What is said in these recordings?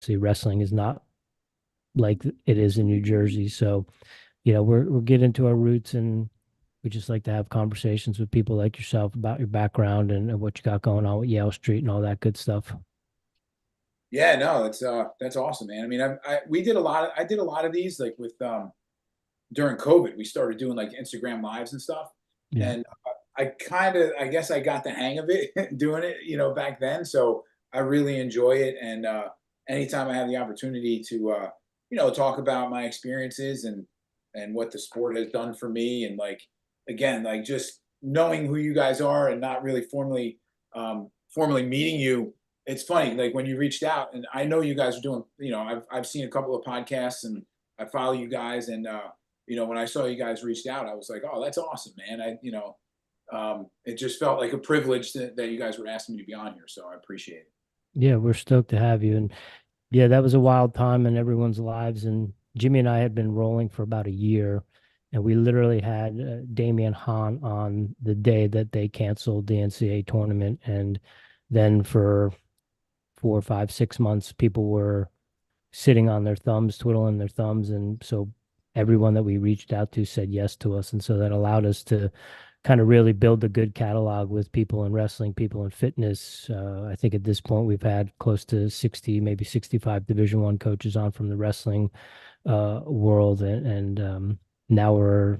See, wrestling is not like it is in New Jersey. So, we're getting to our roots, and we just like to have conversations with people like yourself about your background and what you got going on with Yale Street and all that good stuff. Yeah, no, that's awesome, man. I mean, we did a lot I did a lot of these like with during COVID. We started doing like Instagram lives and stuff, Yeah. and I guess I got the hang of it doing it, back then. So I really enjoy it, and anytime I have the opportunity to talk about my experiences and what the sport has done for me, and like again, like just knowing who you guys are and not really formally meeting you. It's funny, like when you reached out, and I know you guys are doing. I've seen a couple of podcasts, and I follow you guys, and when I saw you guys reached out, I was like, oh, that's awesome, man. It just felt like a privilege that you guys were asking me to be on here. So I appreciate it. Yeah, we're stoked to have you. And yeah, that was a wild time in everyone's lives. And Jimmy and I had been rolling for about a year, and we literally had Damian Hahn on the day that they canceled the NCAA tournament. And then for 4, 5, 6 months, people were sitting on their thumbs, twiddling their thumbs. And so everyone that we reached out to said yes to us. And so that allowed us to kind of really build a good catalog with people in wrestling, people in fitness. I think at this point we've had close to 60, maybe 65 Division I coaches on from the wrestling world. And now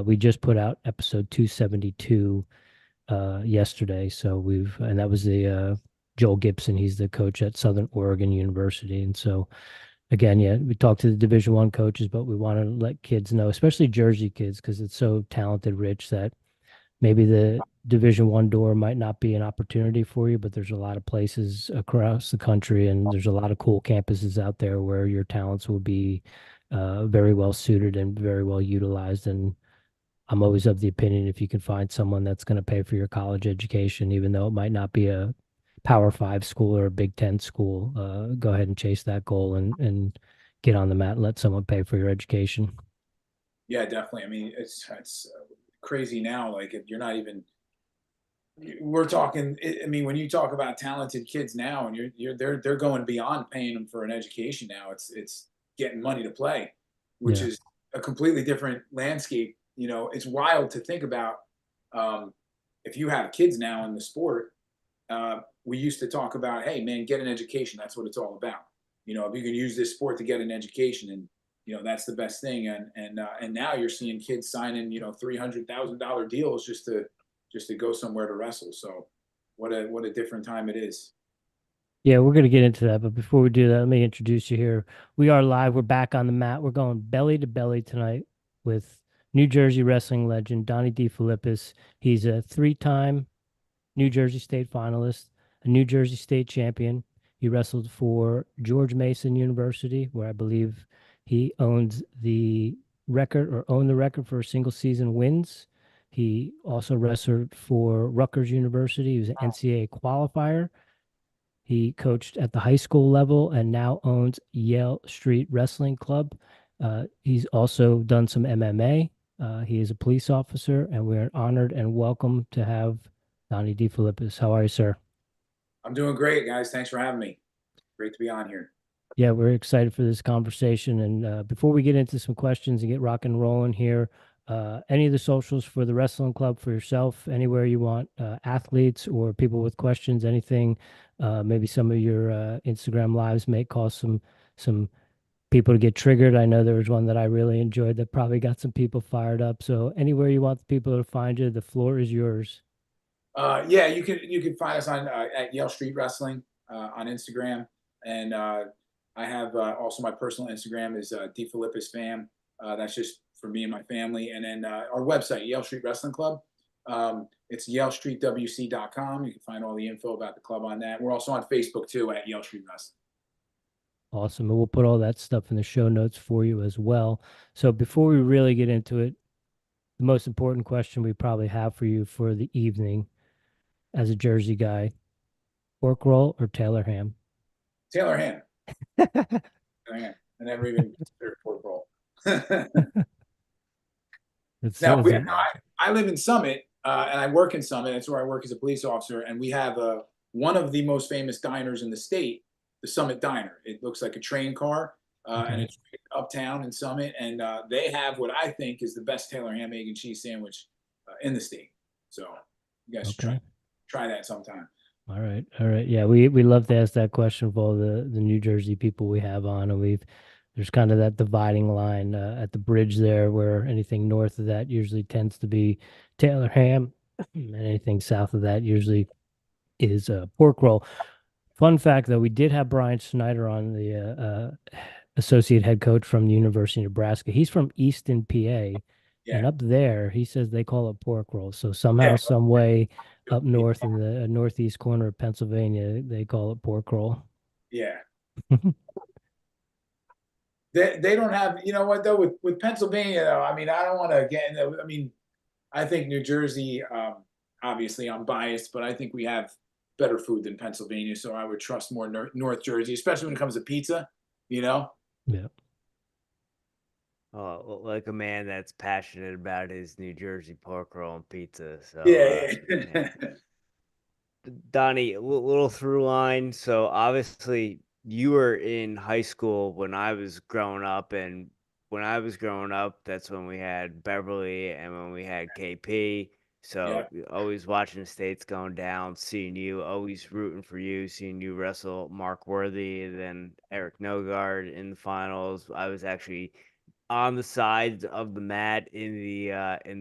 we just put out episode 272 yesterday. So and that was the Joel Gibson. He's the coach at Southern Oregon University. And so again, yeah, we talked to the Division I coaches, but we want to let kids know, especially Jersey kids, because it's so talented, rich, that maybe the Division I door might not be an opportunity for you, but there's a lot of places across the country, and there's a lot of cool campuses out there where your talents will be very well suited and very well utilized. And I'm always of the opinion if you can find someone that's going to pay for your college education, even though it might not be a Power 5 school or a Big 10 school, go ahead and chase that goal and get on the mat and let someone pay for your education. Yeah, definitely. I mean, it's crazy now. Like if you're not even, we're talking. I mean, when you talk about talented kids now, and they're going beyond paying them for an education now. It's getting money to play, which Yeah. is a completely different landscape. It's wild to think about. Um, if you have kids now in the sport, we used to talk about, hey man, get an education. That's what it's all about. If you can use this sport to get an education, and that's the best thing. And now you're seeing kids signing $300,000 deals just to go somewhere to wrestle. So what a different time it is. Yeah, we're going to get into that. But before we do that, let me introduce you here. We are live. We're back on the mat. We're going belly to belly tonight with New Jersey wrestling legend Donnie DeFillipis. He's a 3-time New Jersey State finalist, a New Jersey State champion. He wrestled for George Mason University, where I believe he owns the record or owned the record for single season wins. He also wrestled for Rutgers University. He was an NCAA qualifier. He coached at the high school level and now owns Yale Street Wrestling Club. He's also done some MMA. He is a police officer, and we're honored and welcome to have Donnie DeFilippis. How are you, sir? I'm doing great, guys. Thanks for having me. Great to be on here. Yeah, we're excited for this conversation. And before we get into some questions and get rock and rolling here, any of the socials for the wrestling club for yourself, anywhere you want, athletes or people with questions, anything. Maybe some of your Instagram lives may cause some people to get triggered. I know there was one that I really enjoyed that probably got some people fired up. So anywhere you want the people to find you, the floor is yours. Yeah, you can find us on at Yale Street Wrestling on Instagram, and I have also my personal Instagram is DeFilippis Fam. That's just for me and my family, and then our website Yale Street Wrestling Club. It's YaleStreetWC.com. You can find all the info about the club on that. We're also on Facebook too at Yale Street Wrestling. Awesome. And we'll put all that stuff in the show notes for you as well. So before we really get into it, the most important question we probably have for you for the evening as a Jersey guy, pork roll or Taylor ham? Taylor Ham. Taylor Ham. I never even considered pork roll. It's, Now, it's I live in Summit, and I work in Summit. That's where I work as a police officer, and we have one of the most famous diners in the state. the Summit Diner. It looks like a train car, and Okay. it's uptown in Summit, and they have what I think is the best Taylor ham, egg, and cheese sandwich in the state. So you guys should Okay. try that sometime. All right. All right. Yeah, we love to ask that question of all the New Jersey people we have on, and there's kind of that dividing line at the bridge there, where anything north of that usually tends to be Taylor ham, and anything south of that usually is pork roll. Fun fact, though, we did have Brian Snyder on, the associate head coach from the University of Nebraska. He's from Easton, PA, Yeah, and up there, he says they call it pork roll. So somehow, yeah, some way, up north in the northeast corner of Pennsylvania, they call it pork roll. yeah. They don't have, you know what though, with Pennsylvania though. I mean, I don't want to get into. I mean, I think New Jersey. Obviously, I'm biased, but I think we have better food than Pennsylvania. So I would trust more North Jersey, especially when it comes to pizza. You know. Yeah. Oh, like a man that's passionate about his New Jersey pork roll and pizza. So, Yeah. yeah. Yeah. Donnie, a little through line. So obviously, you were in high school when I was growing up, and when I was growing up, that's when we had Beverly and when we had KP. So Yeah. always watching the states going down, seeing you, always rooting for you, seeing you wrestle Mark Worthy, and then Eric Nogard in the finals. I was actually on the sides of the mat in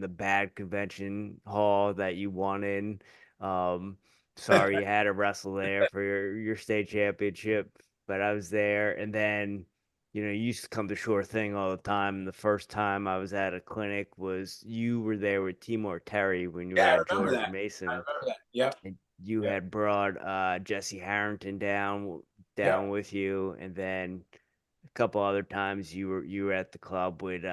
the bad convention hall that you won in. Um, Sorry you had to wrestle there for your state championship, but I was there. And then, you used to come to Sure Thing all the time. And the first time I was at a clinic was you were there with Timur Terry when you were Yeah, at I remember George that. I Mason, remember that. Yep. and you Yep. had brought Jesse Harrington down Yep. with you, and then a couple other times you were at the club with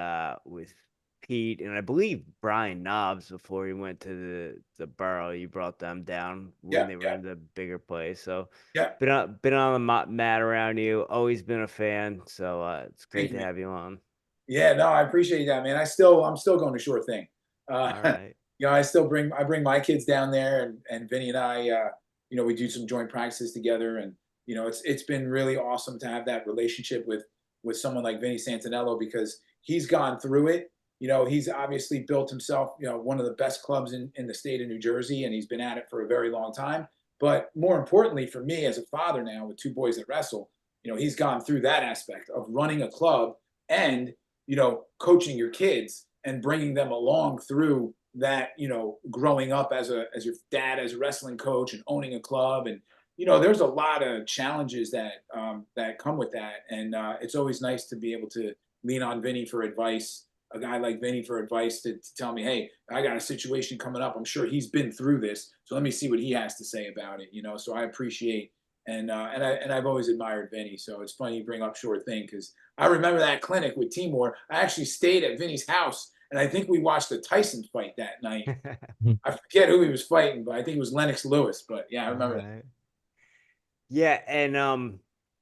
Pete and I believe Brian Knobs before he went to the Borough. You brought them down when Yep. they were Yep. in the bigger place. So Yep. been on the mat around you. Always been a fan. So it's Thank great you, to man. have you on. Yeah, no, I appreciate that, man. I'm still going to Sure Thing. All right. I bring my kids down there, and Vinny and I, we do some joint practices together, and it's been really awesome to have that relationship with someone like Vinny Santinello because he's gone through it. He's obviously built himself, one of the best clubs in the state of New Jersey, and he's been at it for a very long time. But more importantly, for me as a father now with two boys that wrestle, he's gone through that aspect of running a club and coaching your kids and bringing them along through that, growing up as your dad as a wrestling coach and owning a club. And there's a lot of challenges that come with that, and it's always nice to be able to lean on Vinny for advice, a guy like Vinny for advice to tell me, hey, I got a situation coming up. I'm sure he's been through this, so let me see what he has to say about it. So I appreciate, and I've always admired Vinny. So it's funny you bring up Sure Thing because I remember that clinic with Timur. I actually stayed at Vinny's house, and I think we watched the Tyson fight that night. I forget who he was fighting, but I think it was Lennox Lewis. But yeah, I All remember that. right. Yeah, and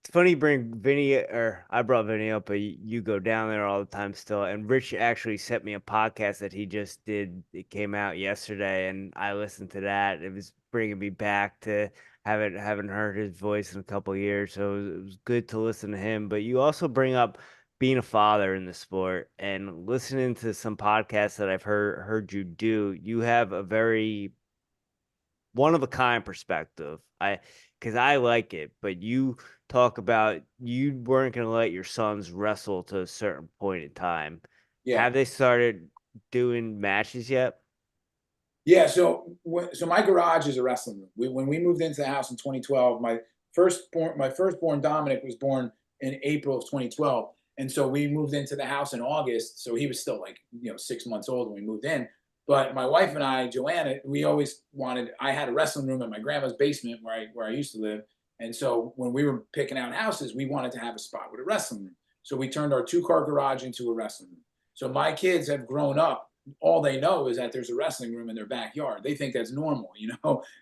it's funny you bring Vinny, or I brought Vinny up, but you go down there all the time still. And Rich actually sent me a podcast that he just did. It came out yesterday, and I listened to that. It was bringing me back to haven't heard his voice in a couple of years, so it was good to listen to him. But you also bring up being a father in the sport, and listening to some podcasts that I've heard you do. You have a very one of a kind perspective. Because I like it, but you talk about you weren't going to let your sons wrestle to a certain point in time. Yeah. Have they started doing matches yet? Yeah, so my garage is a wrestling room. When we moved into the house in 2012, my firstborn Dominic was born in April of 2012, and so we moved into the house in August. So he was still like 6 months old when we moved in. But my wife and I, Joanna, we always wanted. I had a wrestling room in my grandma's basement where I used to live, and so when we were picking out houses, we wanted to have a spot with a wrestling room. So we turned our two-car garage into a wrestling room. So my kids have grown up, all they know is that there's a wrestling room in their backyard. They think that's normal.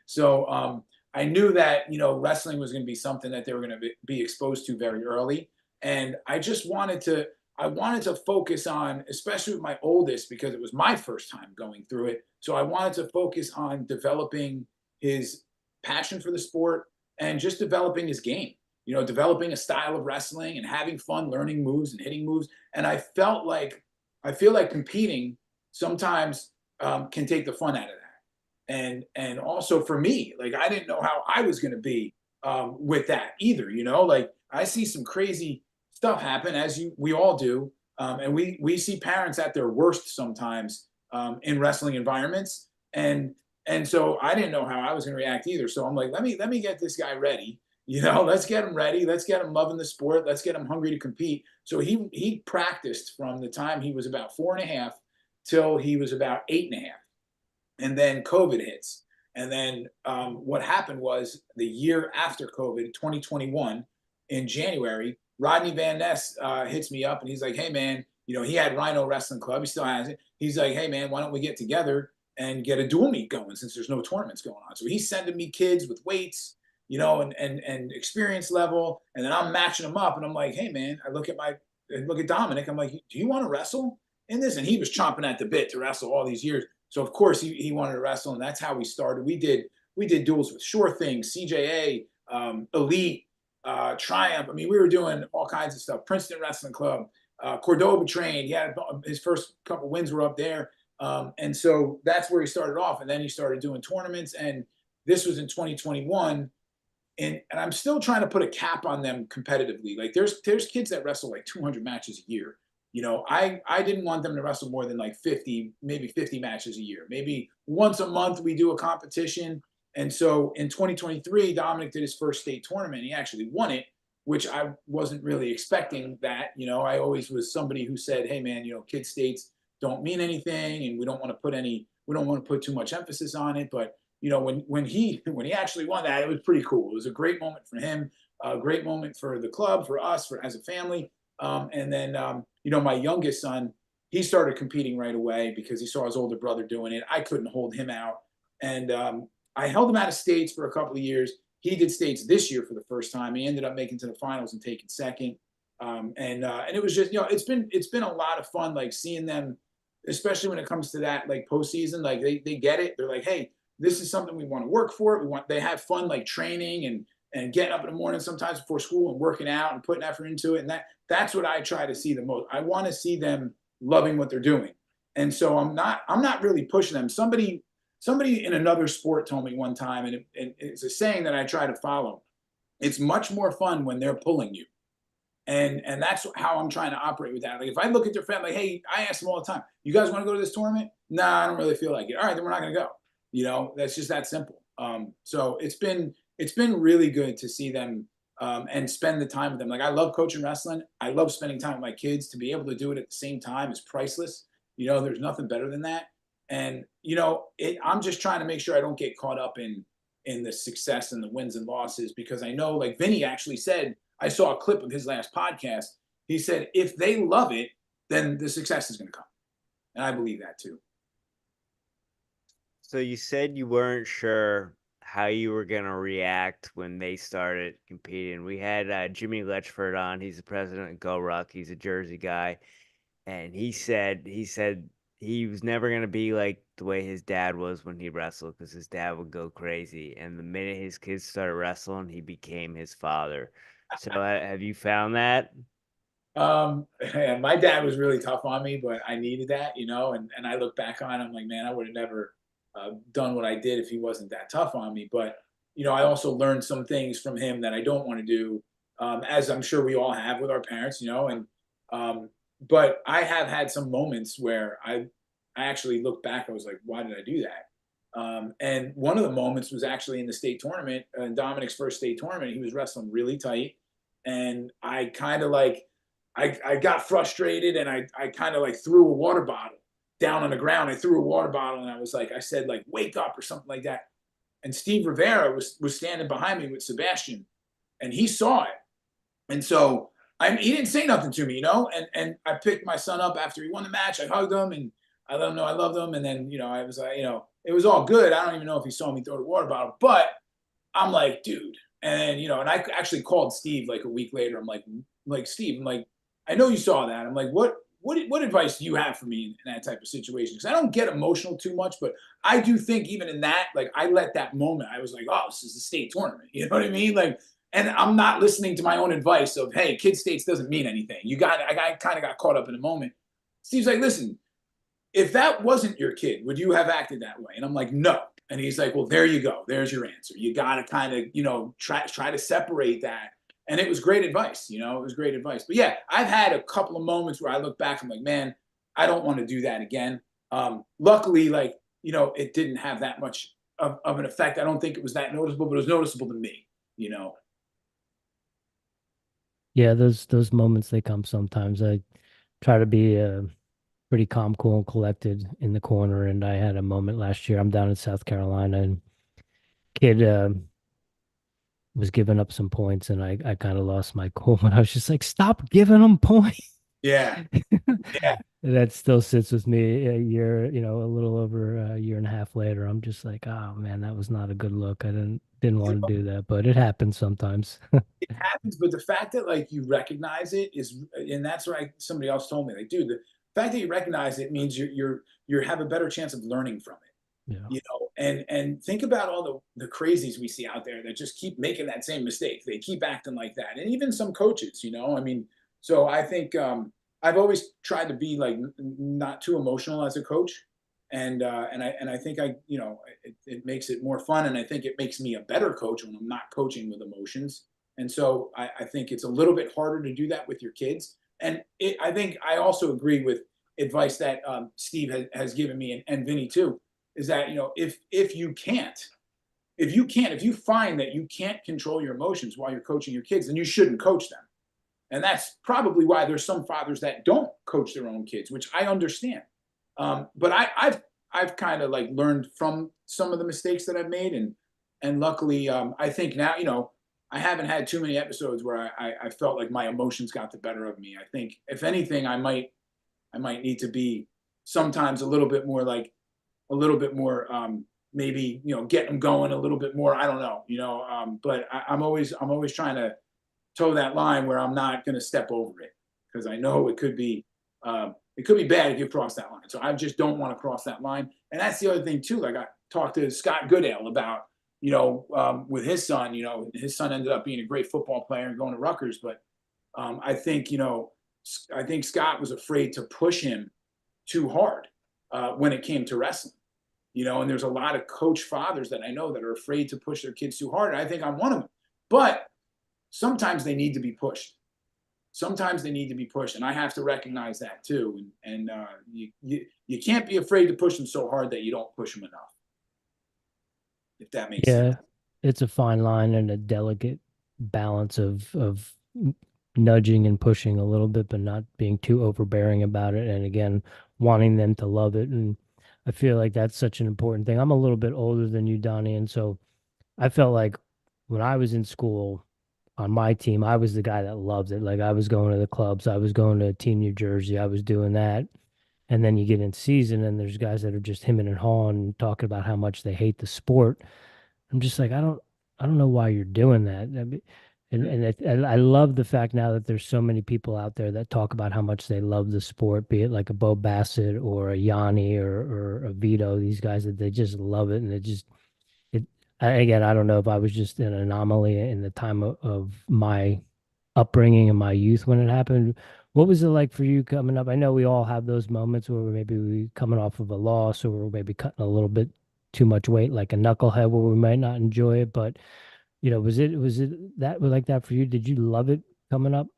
So I knew that wrestling was going to be something that they were going to be exposed to very early, and I wanted to focus on, especially with my oldest, because it was my first time going through it. So I wanted to focus on developing his passion for the sport and just developing his game. developing a style of wrestling and having fun, learning moves and hitting moves. And I feel like competing sometimes can take the fun out of that. And also for me, like I didn't know how I was going to be with that either. Like I see some crazy stuff happen, as we all do, and we see parents at their worst sometimes in wrestling environments, and so I didn't know how I was going to react either. So I'm like, let me get this guy ready. Let's get him ready. Let's get him loving the sport. Let's get him hungry to compete. So he practiced from the time he was about 4.5 till he was about 8.5. And then COVID hits. And then what happened was the year after COVID, 2021, in January, Rodney Van Ness hits me up and he's like, hey, man, he had Rhino Wrestling Club. He still has it. He's like, hey, man, why don't we get together and get a dual meet going since there's no tournaments going on? So he's sending me kids with weights, and experience level. And then I'm matching them up. And I'm like, hey, man, I look at Dominic. I'm like, do you want to wrestle in this? And he was chomping at the bit to wrestle all these years. So of course he wanted to wrestle, and that's how we started. We did duels with Sure Thing, CJA, Elite, Triumph. I mean, we were doing all kinds of stuff. Princeton Wrestling Club, Cordoba trained. He had his first couple wins were up there, and so that's where he started off. And then he started doing tournaments, and this was in 2021. And I'm still trying to put a cap on them competitively. Like there's kids that wrestle like 200 matches a year. I didn't want them to wrestle more than like 50, maybe 50 matches a year. Maybe once a month we do a competition. And so in 2023, Dominic did his first state tournament. He actually won it, which I wasn't really expecting that. I always was somebody who said, hey man, kid states don't mean anything, and we don't want to put too much emphasis on it. But when he actually won that, it was pretty cool. It was a great moment for him, a great moment for the club, for us, as a family. And then, my youngest son, he started competing right away because he saw his older brother doing it. I couldn't hold him out. And I held him out of states for a couple of years. He did states this year for the first time. He ended up making to the finals and taking second. And it was just, it's been a lot of fun, like seeing them, especially when it comes to that, like postseason, like they get it. They're like, hey, this is something we want to work for. They have fun, like training and getting up in the morning sometimes before school and working out and putting effort into it. And that's what I try to see the most. I want to see them loving what they're doing. And so I'm not really pushing them. Somebody in another sport told me one time, and it's a saying that I try to follow. It's much more fun when they're pulling you. And that's how I'm trying to operate with that. Like if I look at their family, hey, I ask them all the time, you guys want to go to this tournament? Nah, I don't really feel like it. All right, then we're not going to go. That's just that simple. So it's been really good to see them and spend the time with them. Like I love coaching wrestling. I love spending time with my kids. To be able to do it at the same time is priceless. There's nothing better than that. And I'm just trying to make sure I don't get caught up in the success and the wins and losses, because I know, like Vinny actually said, I saw a clip of his last podcast. He said, if they love it, then the success is going to come. And I believe that too. So you said you weren't sure how you were going to react when they started competing. We had Jimmy Letchford on. He's the president of Go Ruck. He's a Jersey guy. And he said he was never going to be like the way his dad was when he wrestled, because his dad would go crazy. And the minute his kids started wrestling, he became his father. So have you found that? My dad was really tough on me, but I needed that, and I look back on it, I'm like, man, I would have never done what I did if he wasn't that tough on me. But, I also learned some things from him that I don't want to do, as I'm sure we all have with our parents, but I have had some moments where I actually looked back. I was like, why did I do that? And one of the moments was actually in the state tournament, Dominic's first state tournament. He was wrestling really tight. And I kind of I got frustrated, and I kind of like threw a water bottle down on the ground. I threw a water bottle, and I said like, wake up or something like that. And Steve Rivera was standing behind me with Sebastian, and he saw it. And so he didn't say nothing to me, and I picked my son up after he won the match. I hugged him and I let him know I loved him. And then, I was like, it was all good. I don't even know if he saw me throw the water bottle, but I'm like, dude. And, and I actually called Steve like a week later. I'm like, Steve, I'm like, I know you saw that. I'm like, what advice do you have for me in that type of situation? Because I don't get emotional too much, but I do think even in that, like I let that moment, I was like, oh, this is the state tournament. You know what I mean? Like, and I'm not listening to my own advice of, hey, kid states doesn't mean anything. I kind of got caught up in a moment. Steve's like, listen, if that wasn't your kid, would you have acted that way? And I'm like, no. And he's like, well, there you go. There's your answer. You got to kind of, try to separate that. And it was great advice. It was great advice. But yeah, I've had a couple of moments where I look back, I'm like, man, I don't want to do that again. Luckily, like, it didn't have that much of an effect. I don't think it was that noticeable, but it was noticeable to me, Yeah, those moments, they come sometimes. I try to be pretty calm, cool, and collected in the corner. And I had a moment last year. I'm down in South Carolina, and kid was giving up some points, and I kind of lost my cool. And I was just like, stop giving them points. Yeah. Yeah. That still sits with me a year, a little over a year and a half later. I'm just like, oh man, that was not a good look. I didn't want to do that, but it happens sometimes. It happens, but the fact that like you recognize it is, and that's what somebody else told me, like, dude, the fact that you recognize it means you have a better chance of learning from it. Yeah. And think about all the crazies we see out there that just keep making that same mistake. They keep acting like that, and even some coaches, I mean, so I think I've always tried to be like not too emotional as a coach, and I think it makes it more fun, and I think it makes me a better coach when I'm not coaching with emotions. And so I think it's a little bit harder to do that with your kids. And I think I also agree with advice that Steve has given me, and Vinny too, is that if you find that you can't control your emotions while you're coaching your kids, then you shouldn't coach them. And that's probably why there's some fathers that don't coach their own kids, which I understand. But I've kind of like learned from some of the mistakes that I've made, and luckily I think now I haven't had too many episodes where I felt like my emotions got the better of me. I think if anything, I might need to be sometimes a little bit more maybe get them going a little bit more. I don't know, but I'm always trying to toe that line where I'm not going to step over it, because I know it could be bad if you cross that line. So I just don't want to cross that line. And that's the other thing too. Like I talked to Scott Goodale about, with his son. His son ended up being a great football player and going to Rutgers, but I think Scott was afraid to push him too hard when it came to wrestling. And there's a lot of coach fathers that I know that are afraid to push their kids too hard. And I think I'm one of them. But sometimes they need to be pushed. And I have to recognize that too. And you can't be afraid to push them so hard that you don't push them enough, if that makes sense. It's a fine line and a delicate balance of nudging and pushing a little bit, but not being too overbearing about it. And again, wanting them to love it. And I feel like that's such an important thing. I'm a little bit older than you, Donnie, and so I felt like when I was in school, on my team, I was the guy that loved it. Like I was going to the clubs, I was going to Team New Jersey, I was doing that. And then you get in season and there's guys that are just hemming and hawing and talking about how much they hate the sport. I'm just like, I don't know why you're doing that. I mean, and I love the fact now that there's so many people out there that talk about how much they love the sport, be it like a Bo Bassett or a Yanni or a Vito, these guys that they just love it. And again, I don't know if I was just an anomaly in the time of my upbringing and my youth when it happened. What was it like for you coming up? I know we all have those moments where maybe we coming off of a loss, or we're maybe cutting a little bit too much weight, like a knucklehead, where we might not enjoy it. But was it that like that for you? Did you love it coming up?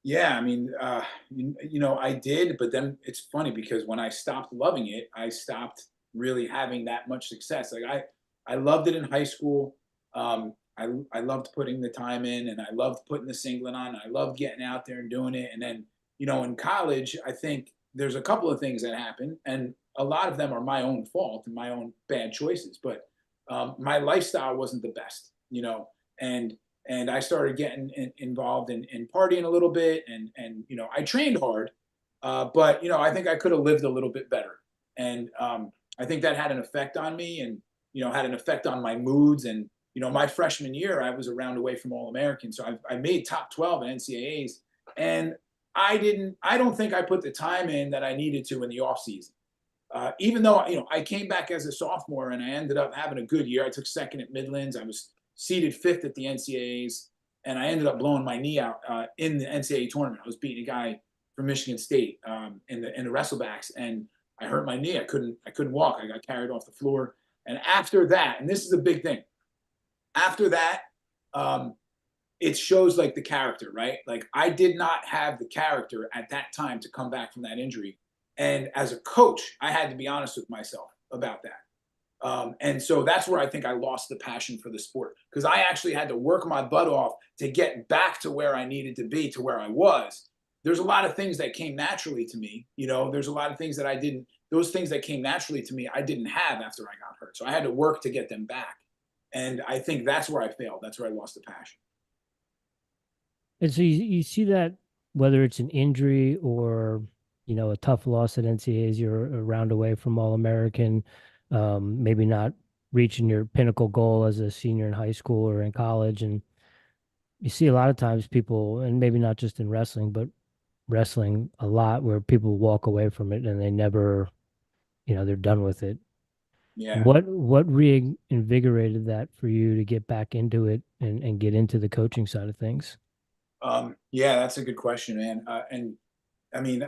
Yeah, I mean, I did, but then it's funny because when I stopped loving it, I stopped really having that much success. Like I loved it in high school. I loved putting the time in, and I loved putting the singlet on. I loved getting out there and doing it. And then, in college, I think there's a couple of things that happen, and a lot of them are my own fault and my own bad choices. But my lifestyle wasn't the best, and I started getting involved in partying a little bit, and I trained hard, but I think I could have lived a little bit better, and I think that had an effect on me, and had an effect on my moods. And my freshman year, I was a round away from All-American, so I made top 12 in NCAAs, and I don't think I put the time in that I needed to in the off season. Even though I came back as a sophomore and I ended up having a good year. I took second at Midlands. I was seeded fifth at the NCAAs. and I ended up blowing my knee out in the NCAA tournament. I was beating a guy from Michigan State in the wrestlebacks, and I hurt my knee. I couldn't walk. I got carried off the floor. And after that, and this is a big thing, after that, um, it shows like the character, right? Like I did not have the character at that time to come back from that injury. And as a coach, I had to be honest with myself about that. And so that's where I think I lost the passion for the sport, because I actually had to work my butt off to get back to where I needed to be, to where I was. There's a lot of things that came naturally to me. There's a lot of things that I didn't, those things that came naturally to me, I didn't have after I got hurt. So I had to work to get them back. And I think that's where I failed. That's where I lost the passion. And so you see that whether it's an injury or, a tough loss at NCAAs, you're a round away from All American, maybe not reaching your pinnacle goal as a senior in high school or in college. And you see a lot of times people, and maybe not just in wrestling, but wrestling a lot, where people walk away from it and they never, they're done with it. Yeah. What reinvigorated that for you to get back into it and get into the coaching side of things? Yeah, that's a good question, man. And I mean,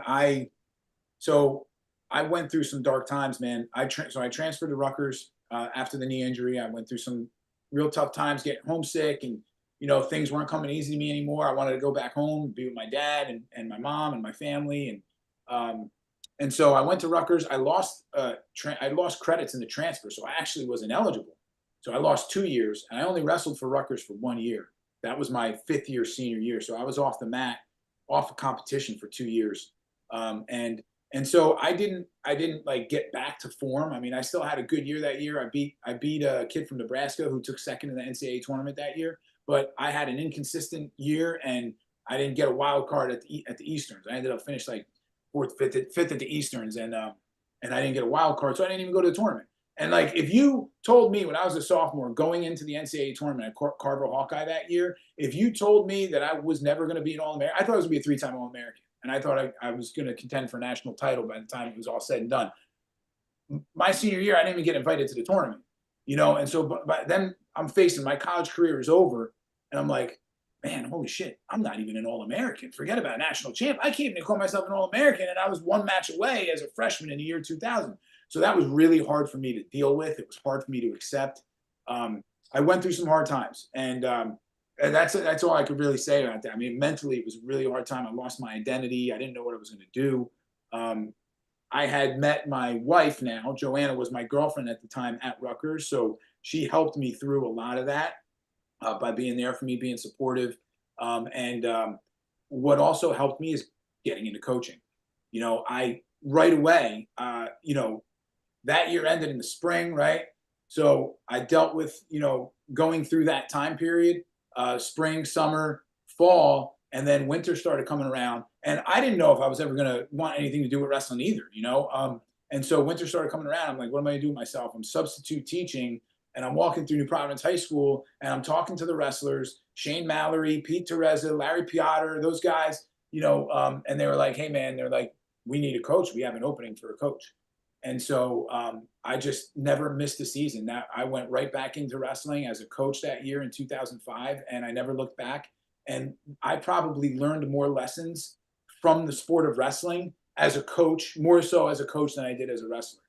so I went through some dark times, man. So I transferred to Rutgers after the knee injury. I went through some real tough times, getting homesick, and things weren't coming easy to me anymore. I wanted to go back home, be with my dad and my mom and my family, and so I went to Rutgers. I lost credits in the transfer, so I actually was ineligible. So I lost 2 years, and I only wrestled for Rutgers for 1 year. That was my fifth year senior year. So I was off the mat, off of competition for 2 years. And so I didn't like get back to form. I mean, I still had a good year that year. I beat a kid from Nebraska who took second in the NCAA tournament that year, but I had an inconsistent year and I didn't get a wild card at the Easterns. I ended up finished like fourth, fifth at the Easterns, and I didn't get a wild card, so I didn't even go to the tournament. And like, if you told me when I was a sophomore going into the NCAA tournament at Carver Hawkeye that year, if you told me that I was never going to be an All-American, I thought I was going to be a three-time All-American. And I thought I was going to contend for a national title by the time it was all said and done. My senior year, I didn't even get invited to the tournament, and so but then I'm facing my college career is over, and I'm like, man, holy shit, I'm not even an All-American. Forget about a national champ. I can't even call myself an All-American, and I was one match away as a freshman in the year 2000. So that was really hard for me to deal with. It was hard for me to accept. I went through some hard times, and that's all I could really say about that. I mean, mentally, it was a really hard time. I lost my identity. I didn't know what I was going to do. I had met my wife now. Joanna was my girlfriend at the time at Rutgers, so she helped me through a lot of that by being there for me, being supportive. And what also helped me is getting into coaching. I right away, that year ended in the spring, right? So I dealt with, going through that time period, spring, summer, fall, and then winter started coming around. And I didn't know if I was ever going to want anything to do with wrestling either, And so winter started coming around. I'm like, what am I going to do with myself? I'm substitute teaching, and I'm walking through New Providence High School, and I'm talking to the wrestlers, Shane Mallory, Pete Teresa, Larry Piotr, those guys, and they were like, hey, man, they're like, we need a coach. We have an opening for a coach. And so I just never missed a season. That I went right back into wrestling as a coach that year in 2005, and I never looked back. And I probably learned more lessons from the sport of wrestling as a coach, more so as a coach than I did as a wrestler.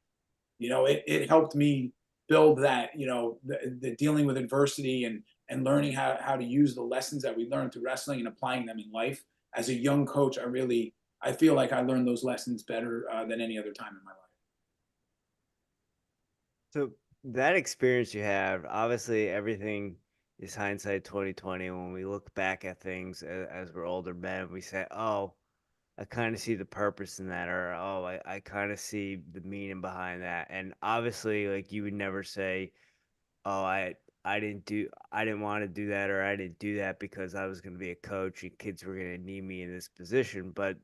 It helped me build that, the dealing with adversity and learning how to use the lessons that we learned through wrestling and applying them in life. As a young coach, I feel like I learned those lessons better than any other time in my life. So that experience you have, obviously everything is hindsight 2020. When we look back at things as we're older men, we say, oh, I kind of see the purpose in that, or oh, I kind of see the meaning behind that. And obviously, like, you would never say, oh, I didn't want to do that, or I didn't do that because I was going to be a coach and kids were going to need me in this position. But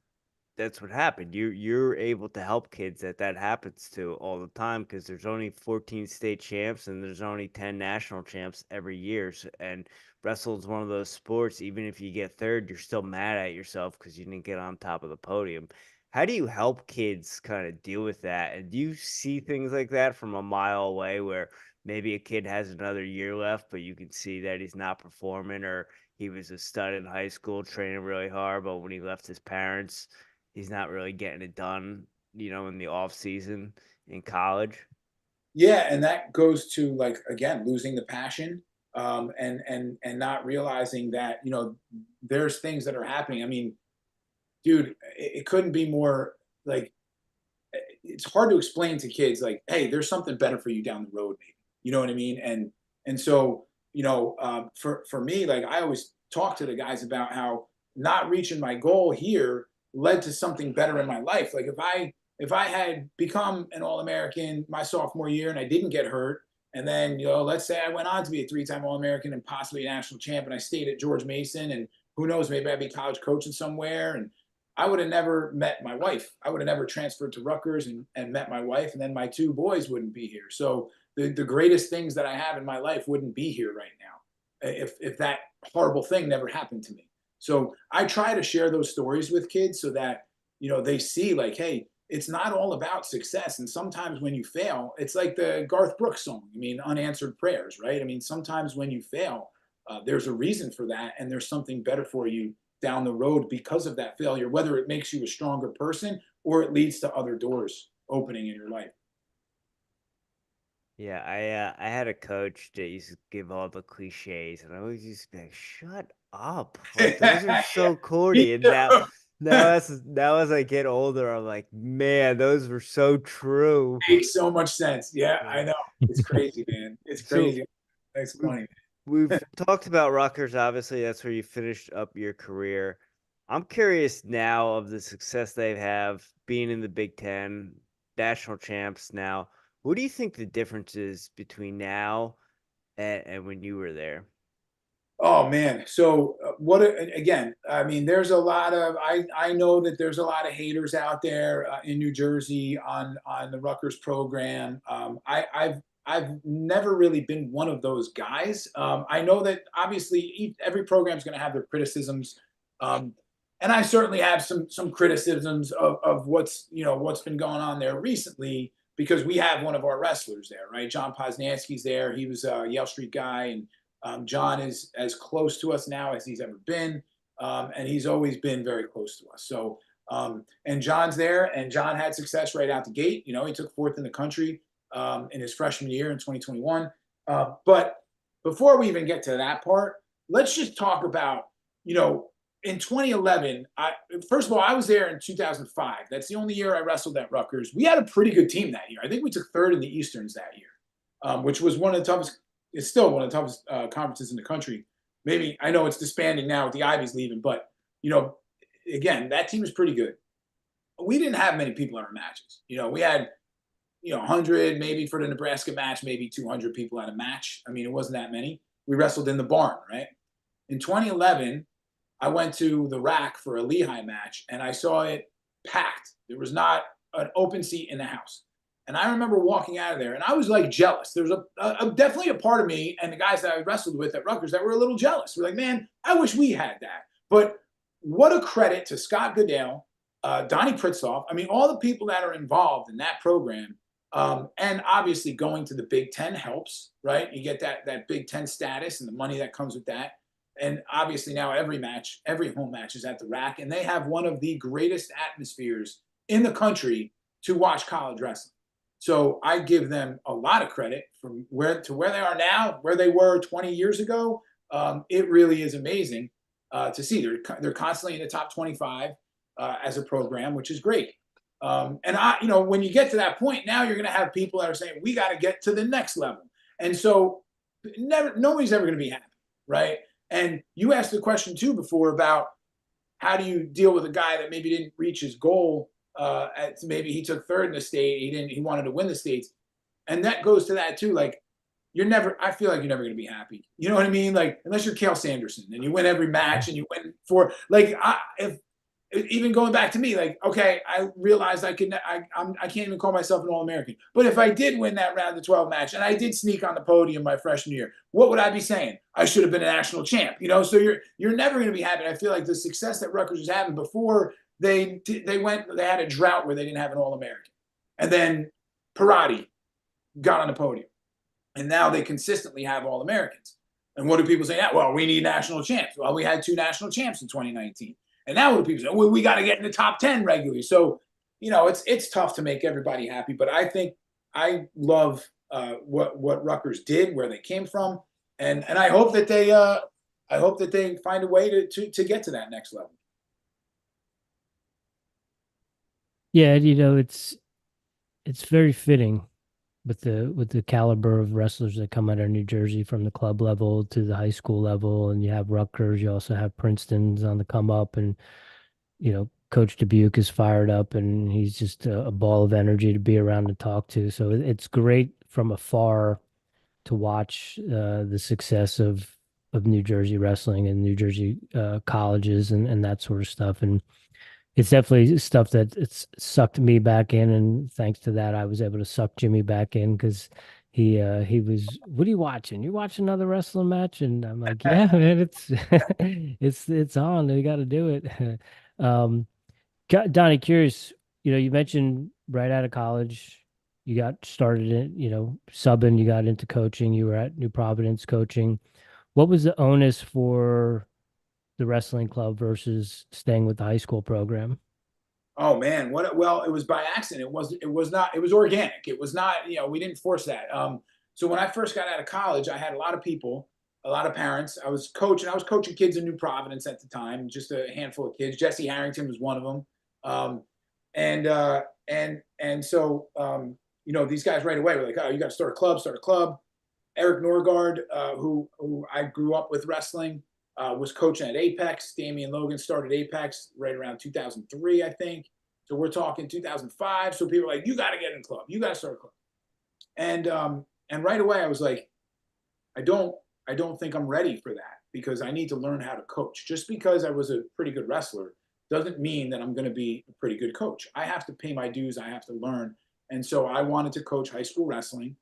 that's what happened. You're able to help kids that happens to all the time, because there's only 14 state champs and there's only 10 national champs every year. And wrestle is one of those sports, even if you get third, you're still mad at yourself because you didn't get on top of the podium. How do you help kids kind of deal with that? And do you see things like that from a mile away, where maybe a kid has another year left, but you can see that he's not performing, or he was a stud in high school, training really hard, but when he left his parents, he's not really getting it done, in the off season in college. Yeah, and that goes to, like, again, losing the passion, and not realizing that, there's things that are happening. I mean, dude, it couldn't be more like, it's hard to explain to kids, like, hey, there's something better for you down the road, maybe. You know what I mean? And so, for me, like, I always talk to the guys about how not reaching my goal here led to something better in my life. Like, if I had become an All-American my sophomore year and I didn't get hurt, and then, let's say I went on to be a three-time All-American and possibly a national champ, and I stayed at George Mason, and who knows, maybe I'd be college coaching somewhere, and I would have never met my wife. I would have never transferred to Rutgers and met my wife, and then my two boys wouldn't be here. So the greatest things that I have in my life wouldn't be here right now if that horrible thing never happened to me. So I try to share those stories with kids so that, they see, like, hey, it's not all about success. And sometimes when you fail, it's like the Garth Brooks song, I mean, Unanswered Prayers, right? I mean, sometimes when you fail, there's a reason for that, and there's something better for you down the road because of that failure, whether it makes you a stronger person or it leads to other doors opening in your life. Yeah, I had a coach that used to give all the cliches, and I always used to be like, "Shut up! Like those are so corny." And now as I get older, I'm like, "Man, those were so true." Makes so much sense. Yeah, Yeah. I know. It's crazy, man. It's So crazy. It's we've funny. we've talked about Rutgers. Obviously, that's where you finished up your career. I'm curious now of the success they have being in the Big Ten, national champs now. What do you think the difference is between now and when you were there? Oh man. So again, I mean, there's a lot of, I know that there's a lot of haters out there in New Jersey on the Rutgers program. I've never really been one of those guys. I know that obviously every program is going to have their criticisms. Um, and I certainly have some criticisms of what's been going on there recently, because we have one of our wrestlers there, right? John Posnanski's there. He was a Yale Street guy, and John is as close to us now as he's ever been, and he's always been very close to us. So, and John's there, and John had success right out the gate. He took fourth in the country in his freshman year in 2021. But before we even get to that part, let's just talk about, in 2011, first of all, I was there in 2005. That's the only year I wrestled at Rutgers. We had a pretty good team that year. I think we took third in the Easterns that year, which was one of the toughest. It's still one of the toughest conferences in the country. Maybe, I know it's disbanding now with the Ivies leaving, but again, that team is pretty good. We didn't have many people in our matches. We had 100 maybe for the Nebraska match, maybe 200 people at a match. I mean, it wasn't that many. We wrestled in the barn, right? In 2011, I went to the rack for a Lehigh match, and I saw it packed. There was not an open seat in the house. And I remember walking out of there, and I was like jealous. There was definitely a part of me and the guys that I wrestled with at Rutgers that were a little jealous. We're like, man, I wish we had that. But what a credit to Scott Goodale, Donnie Pritzoff. I mean, all the people that are involved in that program. And obviously going to the Big Ten helps, right? You get that Big Ten status and the money that comes with that. And obviously now every home match is at the rack, and they have one of the greatest atmospheres in the country to watch college wrestling. So I give them a lot of credit from where they are now, where they were 20 years ago. It really is amazing to see. They're constantly in the top 25 as a program, which is great. And when you get to that point, now you're going to have people that are saying, we got to get to the next level. And so nobody's ever going to be happy, right? And you asked the question too before about how do you deal with a guy that maybe didn't reach his goal. Maybe he took third in the state. He wanted to win the states. And that goes to that too. Like, I feel like you're never going to be happy. You know what I mean? Like, unless you're Cale Sanderson and you win every match and you win even going back to me, like, okay, I realized I can't even call myself an All-American. But if I did win that round of 12 match and I did sneak on the podium my freshman year, what would I be saying? I should have been a national champ. So you're never going to be happy. I feel like the success that Rutgers was having before they had a drought where they didn't have an All-American. And then Parati got on the podium. And now they consistently have All-Americans. And what do people say now? Well, we need national champs. Well, we had 2 national champs in 2019. And now what do people say? Well, we got to get in the top 10 regularly. So, it's tough to make everybody happy. But I think I love what Rutgers did, where they came from, and I hope that they find a way to get to that next level. Yeah, it's very fitting with the caliber of wrestlers that come out of New Jersey from the club level to the high school level, and you have Rutgers, you also have Princeton's on the come up, and Coach Dubuque is fired up, and he's just a ball of energy to be around and talk to. So it's great from afar to watch the success of New Jersey wrestling and New Jersey colleges and that sort of stuff. And it's definitely stuff that it's sucked me back in, and thanks to that, I was able to suck Jimmy back in because he was, what are you watching? You watching another wrestling match? And I'm like, yeah, man, it's it's on. We got to do it. Donnie, curious, you mentioned right out of college, you got started in, subbing, you got into coaching, you were at New Providence coaching. What was the onus for the wrestling club versus staying with the high school program? Oh man, well, it was by accident. It was not, it was organic. It was not, we didn't force that. So when I first got out of college, I had a lot of people, a lot of parents. I was coaching kids in New Providence at the time, just a handful of kids. Jesse Harrington was one of them. So these guys right away were like, oh, you got to start a club. Eric Norgard, who I grew up with wrestling, was coaching at Apex. Damian Logan started Apex right around 2003, I think. So we're talking 2005. So people were like, you got to get in a club. You got to start a club. And right away I was like, I don't think I'm ready for that, because I need to learn how to coach. Just because I was a pretty good wrestler doesn't mean that I'm going to be a pretty good coach. I have to pay my dues. I have to learn. And so I wanted to coach high school wrestling.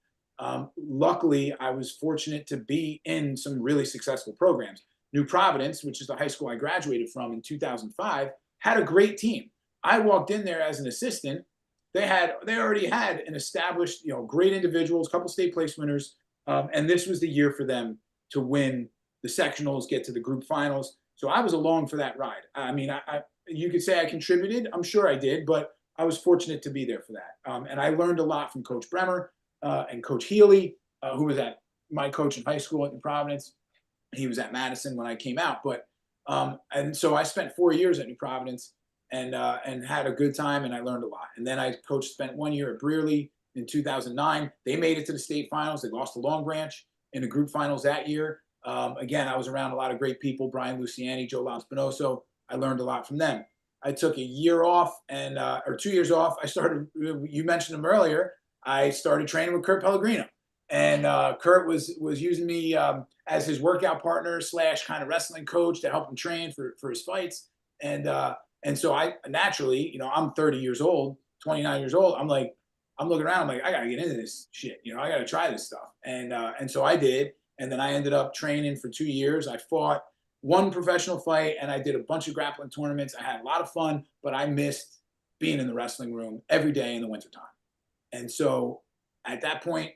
Luckily, I was fortunate to be in some really successful programs. New Providence, which is the high school I graduated from in 2005, had a great team. I walked in there as an assistant. They already had an established, great individuals, a couple state place winners, and this was the year for them to win the sectionals, get to the group finals. So I was along for that ride. I mean, you could say I contributed. I'm sure I did, but I was fortunate to be there for that. And I learned a lot from Coach Bremer and Coach Healy, who was my coach in high school at New Providence. He was at Madison when I came out. And so I spent 4 years at New Providence and had a good time, and I learned a lot. And then I spent 1 year at Brearley in 2009. They made it to the state finals. They lost to Long Branch in the group finals that year. Again, I was around a lot of great people, Brian Luciani, Joe Laspinoso. I learned a lot from them. I took a year off or 2 years off. You mentioned him earlier. I started training with Kurt Pellegrino. And Kurt was using me as his workout partner / kind of wrestling coach to help him train for his fights. And so I naturally, I'm 30 years old, 29 years old. I'm looking around. I'm like, I got to get into this shit. I got to try this stuff. And so I did. And then I ended up training for 2 years. I fought one professional fight, and I did a bunch of grappling tournaments. I had a lot of fun, but I missed being in the wrestling room every day in the wintertime. And so at that point,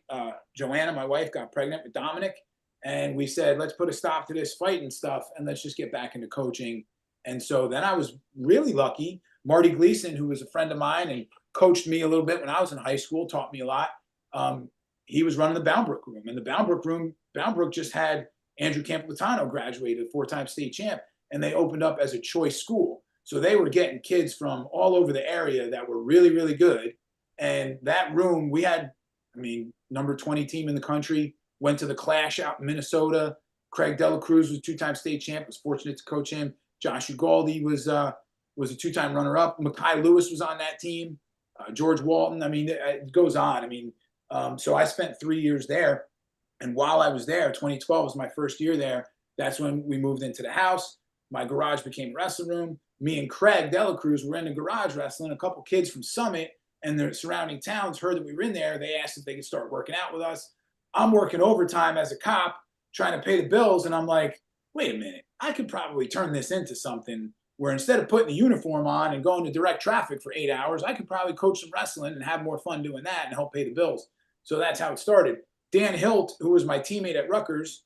Joanna, my wife, got pregnant with Dominic, and we said, let's put a stop to this fighting stuff and let's just get back into coaching. And so then I was really lucky. Marty Gleason, who was a friend of mine and coached me a little bit when I was in high school, taught me a lot. He was running the Boundbrook room, and the Boundbrook just had Andrew Campilitano graduated, 4-time state champ, and they opened up as a choice school. So they were getting kids from all over the area that were really, really good. And that room, we had, number 20 team in the country, went to the Clash out in Minnesota. Craig Dela Cruz was 2-time state champ, was fortunate to coach him. Josh Ugaldi was a 2-time runner-up. Makai Lewis was on that team. George Walton. It goes on. So I spent 3 years there. And while I was there, 2012 was my first year there. That's when we moved into the house. My garage became a wrestling room. Me and Craig Dela Cruz were in the garage wrestling. A couple kids from Summit and the surrounding towns heard that we were in there. They asked if they could start working out with us. I'm working overtime as a cop, trying to pay the bills. And I'm like, wait a minute, I could probably turn this into something where instead of putting the uniform on and going to direct traffic for 8 hours, I could probably coach some wrestling and have more fun doing that and help pay the bills. So that's how it started. Dan Hilt, who was my teammate at Rutgers,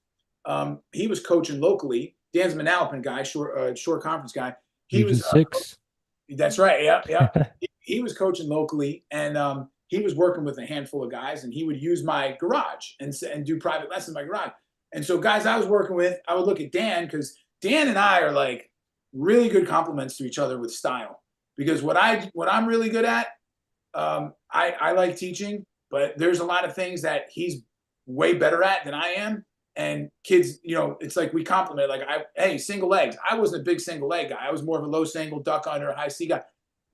He was coaching locally. Dan's a Manalapan guy, short conference guy. He Region was 6. That's right. Yeah. He was coaching locally, and he was working with a handful of guys, and he would use my garage and do private lessons in my garage. And so guys I was working with, I would look at Dan, because Dan and I are like really good complements to each other with style. Because what I'm really good at, I like teaching, but there's a lot of things that he's way better at than I am. And kids, it's like we complement. Like hey, single legs. I wasn't a big single leg guy. I was more of a low single, duck under, high C guy.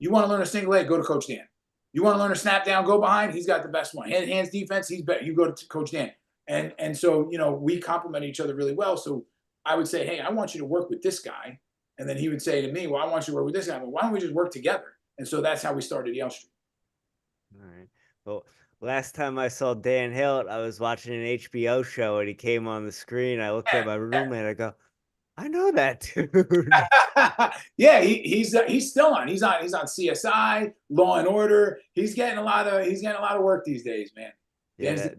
You want to learn a single leg, go to Coach Dan. You want to learn a snap down, go behind. He's got the best one. Hands defense, he's better. You go to Coach Dan. And so we complement each other really well. So I would say, hey, I want you to work with this guy, and then he would say to me, well, I want you to work with this guy. Well, why don't we just work together? And so that's how we started Yale Street. All right. Well, last time I saw Dan Hilt, I was watching an HBO show and he came on the screen. I looked at my roommate and I go, I know that dude. Yeah, he's still on. He's on CSI, Law and Order. He's getting a lot of work these days, man. Yeah,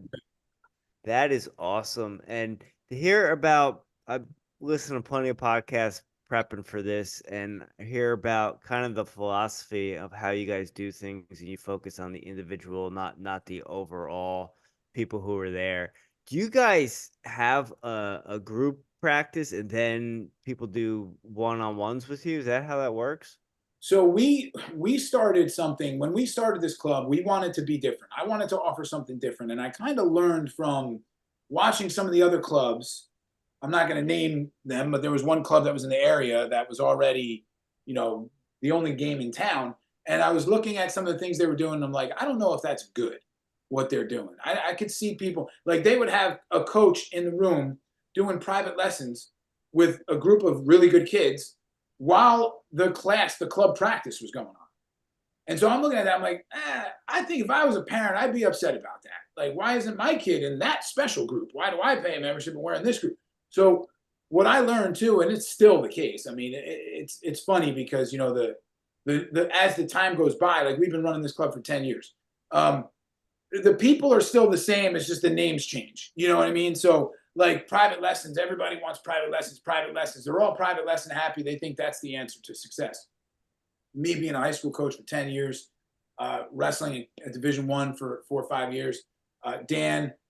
that is awesome. And to hear about, I've listened to plenty of podcasts prepping for this, and hear about kind of the philosophy of how you guys do things, and you focus on the individual, not the overall people who are there. Do you guys have a group practice and then people do one-on-ones with you? Is that how that works? So we started something when we started this club. We wanted to be different. I wanted to offer something different, and I kind of learned from watching some of the other clubs. I'm not going to name them, but there was one club that was in the area that was already, the only game in town. And I was looking at some of the things they were doing, and I'm like, I don't know if that's good, what they're doing. I could see people, like, they would have a coach in the room doing private lessons with a group of really good kids while the club practice was going on. And so I'm looking at that, I'm like, I think if I was a parent, I'd be upset about that. Like, why isn't my kid in that special group? Why do I pay a membership and we're in this group? So what I learned too, and it's still the case. I mean, it's funny because the as the time goes by, like, we've been running this club for 10 years. The people are still the same. It's just the names change. You know what I mean? So like private lessons, everybody wants private lessons. They're all private lesson happy. They think that's the answer to success. Me being a high school coach for 10 years, wrestling at Division I for 4 or 5 years.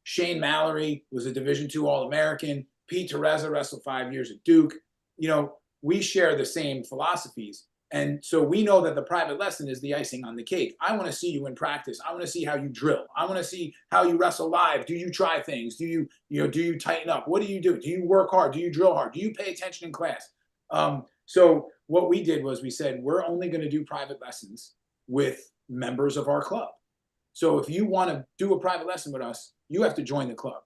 Shane Mallory was a Division II All-American. Pete Teresa wrestled 5 years at Duke. We share the same philosophies. And so we know that the private lesson is the icing on the cake. I want to see you in practice. I want to see how you drill. I want to see how you wrestle live. Do you try things? Do you tighten up? What do you do? Do you work hard? Do you drill hard? Do you pay attention in class? So what we did was we said, we're only going to do private lessons with members of our club. So if you want to do a private lesson with us, you have to join the club.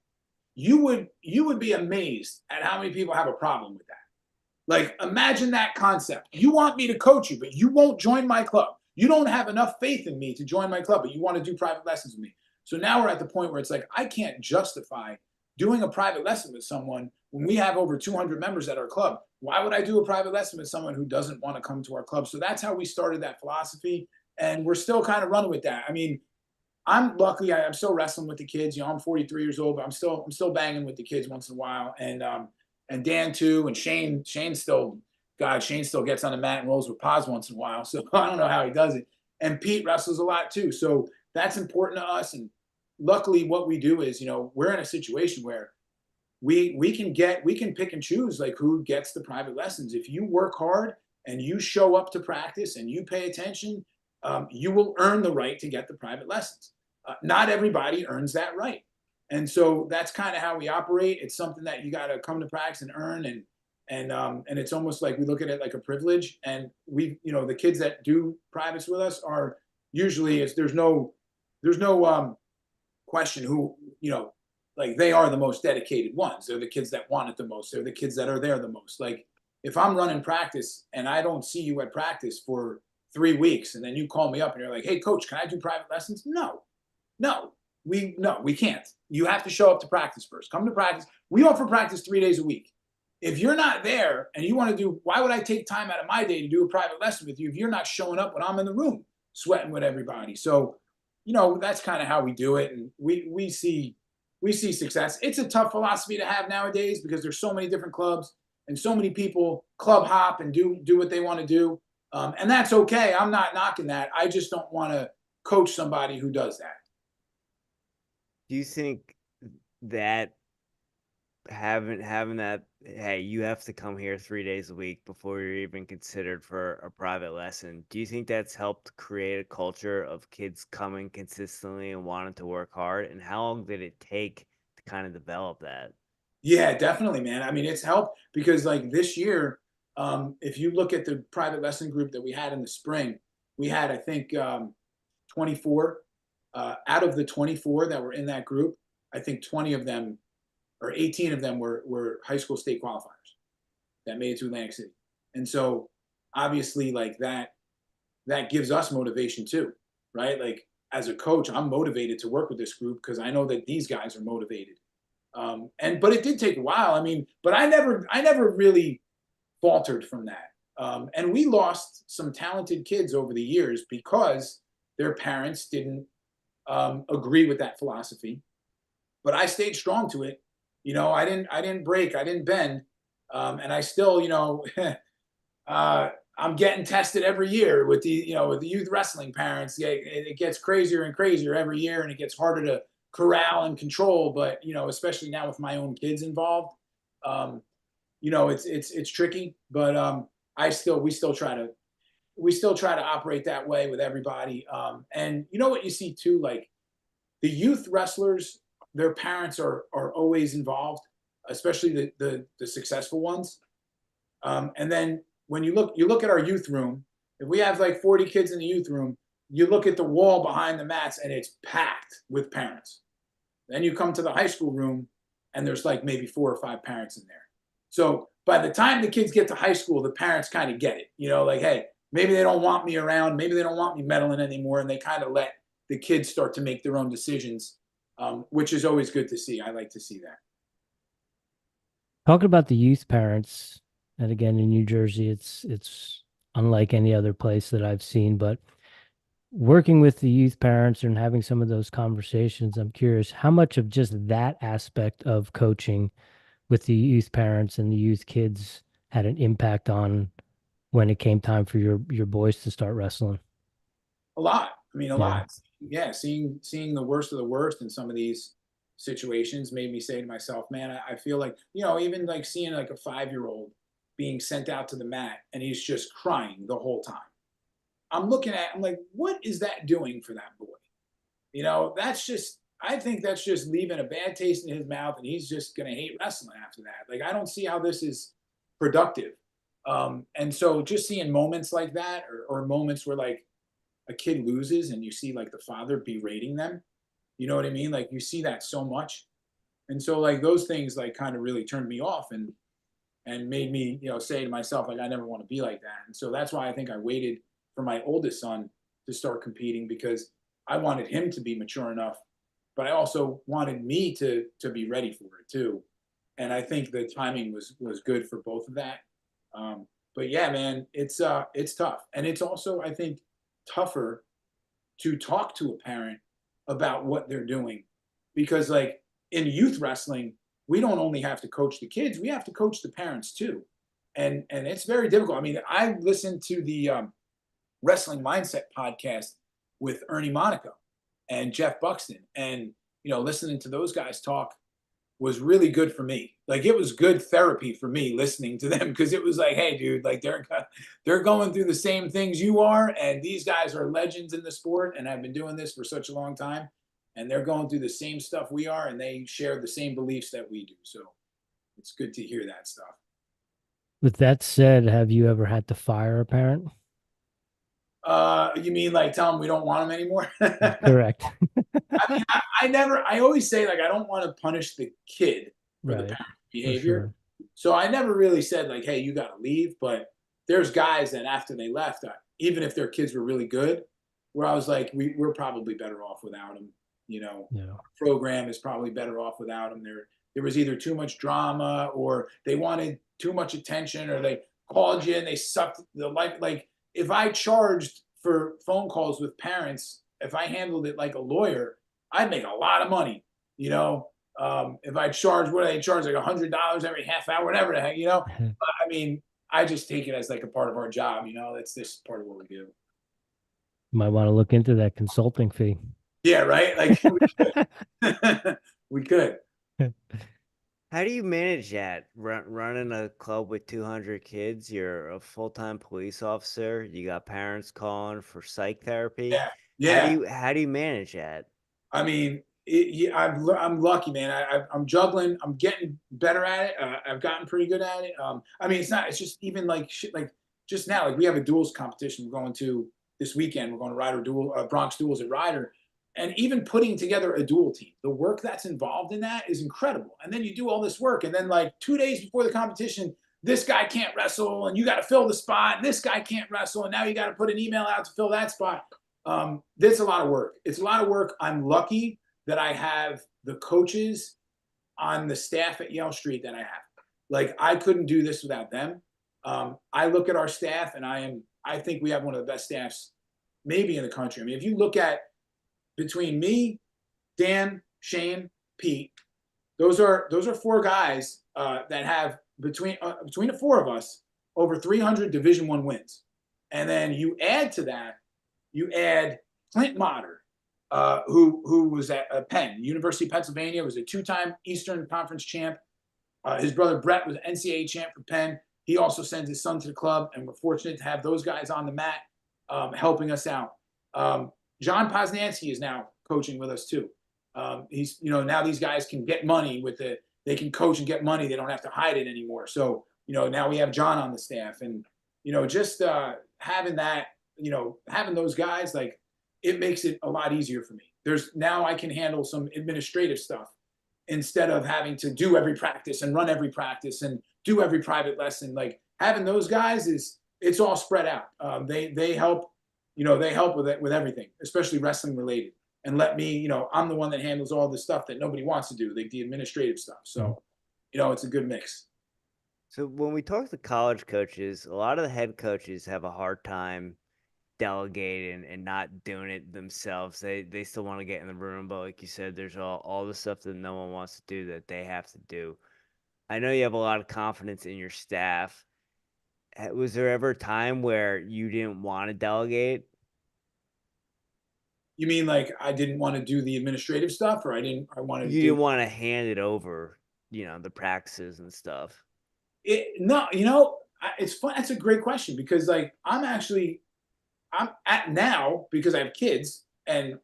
You would be amazed at how many people have a problem with that. Like, imagine that concept. You want me to coach you, but you won't join my club. You don't have enough faith in me to join my club, but you want to do private lessons with me. So now we're at the point where it's like, I can't justify doing a private lesson with someone when we have over 200 members at our club. Why would I do a private lesson with someone who doesn't want to come to our club? So that's how we started that philosophy. And we're still kind of running with that. I mean, I'm lucky. I'm still wrestling with the kids. I'm 43 years old, but I'm still banging with the kids once in a while. And Dan too, and Shane still gets on the mat and rolls with Paz once in a while. So I don't know how he does it. And Pete wrestles a lot too. So that's important to us. And luckily what we do is, we're in a situation where we can pick and choose like who gets the private lessons. If you work hard and you show up to practice and you pay attention, you will earn the right to get the private lessons. Not everybody earns that right. And so that's kind of how we operate. It's something that you got to come to practice and earn. And it's almost like we look at it like a privilege. And the kids that do privates with us are usually, there's no question who, like, they are the most dedicated ones. They're the kids that want it the most. They're the kids that are there the most. Like, if I'm running practice and I don't see you at practice for 3 weeks, and then you call me up and you're like, hey coach, can I do private lessons? No, we can't. You have to show up to practice first. Come to practice. We offer practice 3 days a week. If you're not there and you want to do, why would I take time out of my day to do a private lesson with you if you're not showing up when I'm in the room sweating with everybody? So, that's kind of how we do it. And we see we see success. It's a tough philosophy to have nowadays because there's so many different clubs and so many people club hop and do what they want to do. And that's okay. I'm not knocking that. I just don't want to coach somebody who does that. Do you think that having that, hey, you have to come here 3 days a week before you're even considered for a private lesson, do you think that's helped create a culture of kids coming consistently and wanting to work hard? And how long did it take to kind of develop that? Yeah, definitely, man. I mean, it's helped because like this year, if you look at the private lesson group that we had in the spring, we had, I think, 24. Out of the 24 that were in that group, I think 20 of them or 18 of them were high school state qualifiers that made it to Atlantic City. And so obviously like that gives us motivation too, right? Like as a coach, I'm motivated to work with this group because I know that these guys are motivated. But it did take a while. I mean, but I never really faltered from that. And we lost some talented kids over the years because their parents didn't agree with that philosophy. But I stayed strong to it. You know, I didn't break, I didn't bend, and I still, I'm getting tested every year with the youth wrestling parents. Yeah, it gets crazier and crazier every year, and it gets harder to corral and control. But especially now with my own kids involved, it's tricky. But we still try to operate that way with everybody. And you know what you see too, like the youth wrestlers, their parents are always involved, especially the successful ones. And then when you look at our youth room, if we have like 40 kids in the youth room, you look at the wall behind the mats and it's packed with parents. Then you come to the high school room and there's like maybe 4 or 5 parents in there. So by the time the kids get to high school, the parents kind of get it, like, hey, maybe they don't want me around. Maybe they don't want me meddling anymore. And they kind of let the kids start to make their own decisions, which is always good to see. I like to see that. Talking about the youth parents, and again in New Jersey, it's unlike any other place that I've seen, but working with the youth parents and having some of those conversations, I'm curious how much of just that aspect of coaching with the youth parents and the youth kids had an impact on when it came time for your boys to start wrestling. A lot. I mean, a Yeah. lot. Yeah, seeing the worst of the worst in some of these situations made me say to myself, man, I feel like, even like seeing like a 5-year-old being sent out to the mat and he's just crying the whole time. I'm like, what is that doing for that boy? I think that's just leaving a bad taste in his mouth and he's just going to hate wrestling after that. Like, I don't see how this is productive. And so just seeing moments like that or moments where like a kid loses and you see like the father berating them, you know what I mean? Like you see that so much. And so like those things like kind of really turned me off and made me, say to myself, like, I never want to be like that. And so that's why I think I waited for my oldest son to start competing because I wanted him to be mature enough, but I also wanted me to be ready for it too. And I think the timing was good for both of that. But yeah, man, it's tough. And it's also, I think, tougher to talk to a parent about what they're doing because like in youth wrestling, we don't only have to coach the kids, we have to coach the parents too. And it's very difficult. I mean, I listened to the Wrestling Mindset podcast with Ernie Monaco and Jeff Buxton. And, listening to those guys talk was really good for me. Like it was good therapy for me listening to them because it was like, hey, dude, like they're going through the same things you are. And these guys are legends in the sport and have been doing this for such a long time. And they're going through the same stuff we are. And they share the same beliefs that we do. So it's good to hear that stuff. With that said, have you ever had to fire a parent? You mean like tell them we don't want them anymore? Correct. I mean, I always say like, I don't want to punish the kid for the Right. parent behavior. Sure. So I never really said like, hey, you got to leave. But there's guys that after they left, even if their kids were really good, where I was like, we're probably better off without them. Yeah. Our program is probably better off without them. There was either too much drama or they wanted too much attention or they called you and they sucked the life. Like if I charged for phone calls with parents, if I handled it like a lawyer, I'd make a lot of money, If I charge, what do they charge, like $100 every half hour, whatever the heck, I mean, I just take it as like a part of our job, that's this part of what we do. Might want to look into that consulting fee. Yeah, right. Like we could. How do you manage that? Running a club with 200 kids, you're a full-time police officer, you got parents calling for psych therapy. Yeah, yeah. How do you manage that? I mean, I'm lucky, man. I'm juggling. I'm getting better at it. I've gotten pretty good at it. I mean, it's just even like shit. Like just now, like we have a duels competition we're going to this weekend. We're going to Ryder Duel, Bronx Duels at Ryder, and even putting together a duel team, the work that's involved in that is incredible. And then you do all this work, and then like 2 days before the competition, this guy can't wrestle, and you got to fill the spot. And this guy can't wrestle, and now you got to put an email out to fill that spot. There's a lot of work. It's a lot of work. I'm lucky that I have the coaches on the staff at Yale Street that I have. Like I couldn't do this without them. I look at our staff and I think we have one of the best staffs maybe in the country. I mean, if you look at between me, Dan, Shane, Pete, those are 4 guys that have between the 4 of us over 300 Division I wins. And then you add to that, you add Clint Motter, who was at Penn, University of Pennsylvania, was a 2-time Eastern Conference champ. His brother Brett was an NCAA champ for Penn. He also sends his son to the club, and we're fortunate to have those guys on the mat helping us out. John Posnanski is now coaching with us too. He's, now these guys can get money they can coach and get money. They don't have to hide it anymore. So, now we have John on the staff, and, just having that, having those guys, like, it makes it a lot easier for me. Now I can handle some administrative stuff instead of having to do every practice and run every practice and do every private lesson. Like having those guys it's all spread out. They help, they help with everything, especially wrestling related, and let me, I'm the one that handles all the stuff that nobody wants to do, like the administrative stuff. So, it's a good mix. So when we talk to college coaches, a lot of the head coaches have a hard time delegating and not doing it themselves. They still want to get in the room, but like you said, there's all the stuff that no one wants to do that they have to do. I know you have a lot of confidence in your staff. Was there ever a time where you didn't want to delegate? You mean like I didn't want to do the administrative stuff, or you didn't want to hand it over, the practices and stuff? No, it's fun. That's a great question, because like I'm at now, because I have kids, and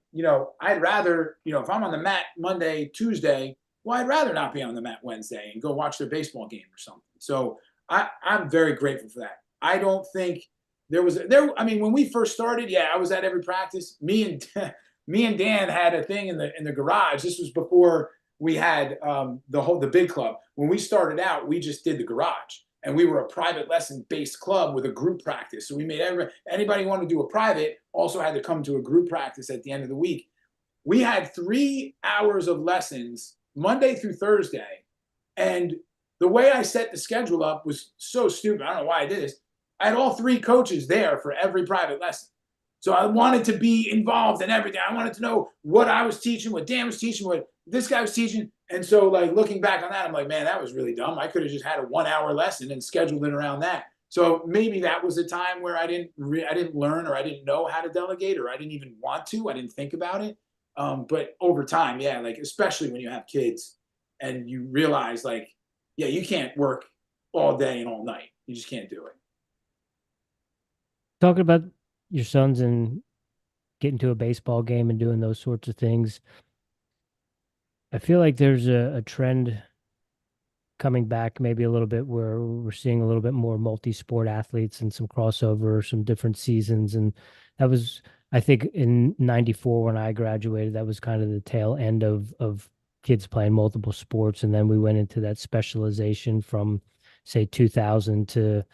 I'd rather, if I'm on the mat Monday, Tuesday, well, I'd rather not be on the mat Wednesday and go watch their baseball game or something. So I'm very grateful for that. I don't think I mean, when we first started, yeah, I was at every practice. Me and Dan had a thing in the garage. This was before we had the big club. When we started out, we just did the garage. And we were a private lesson based club with a group practice. So we made anybody who wanted to do a private also had to come to a group practice at the end of the week. We had 3 hours of lessons Monday through Thursday. And the way I set the schedule up was so stupid. I don't know why I did this. I had all 3 coaches there for every private lesson. So I wanted to be involved in everything. I wanted to know what I was teaching, what Dan was teaching, what this guy was teaching. And so, like, looking back on that, I'm like, man, that was really dumb. I could have just had a 1-hour lesson and scheduled it around that. So maybe that was a time where I didn't learn, or I didn't know how to delegate, or I didn't even want to. I didn't think about it. But over time, yeah, like especially when you have kids and you realize, like, yeah, you can't work all day and all night. You just can't do it. Talking about your sons and getting to a baseball game and doing those sorts of things, I feel like there's a trend coming back maybe a little bit where we're seeing a little bit more multi-sport athletes and some crossover, some different seasons. And that was, I think, in 94 when I graduated, that was kind of the tail end of kids playing multiple sports. And then we went into that specialization from, say, 2000 to,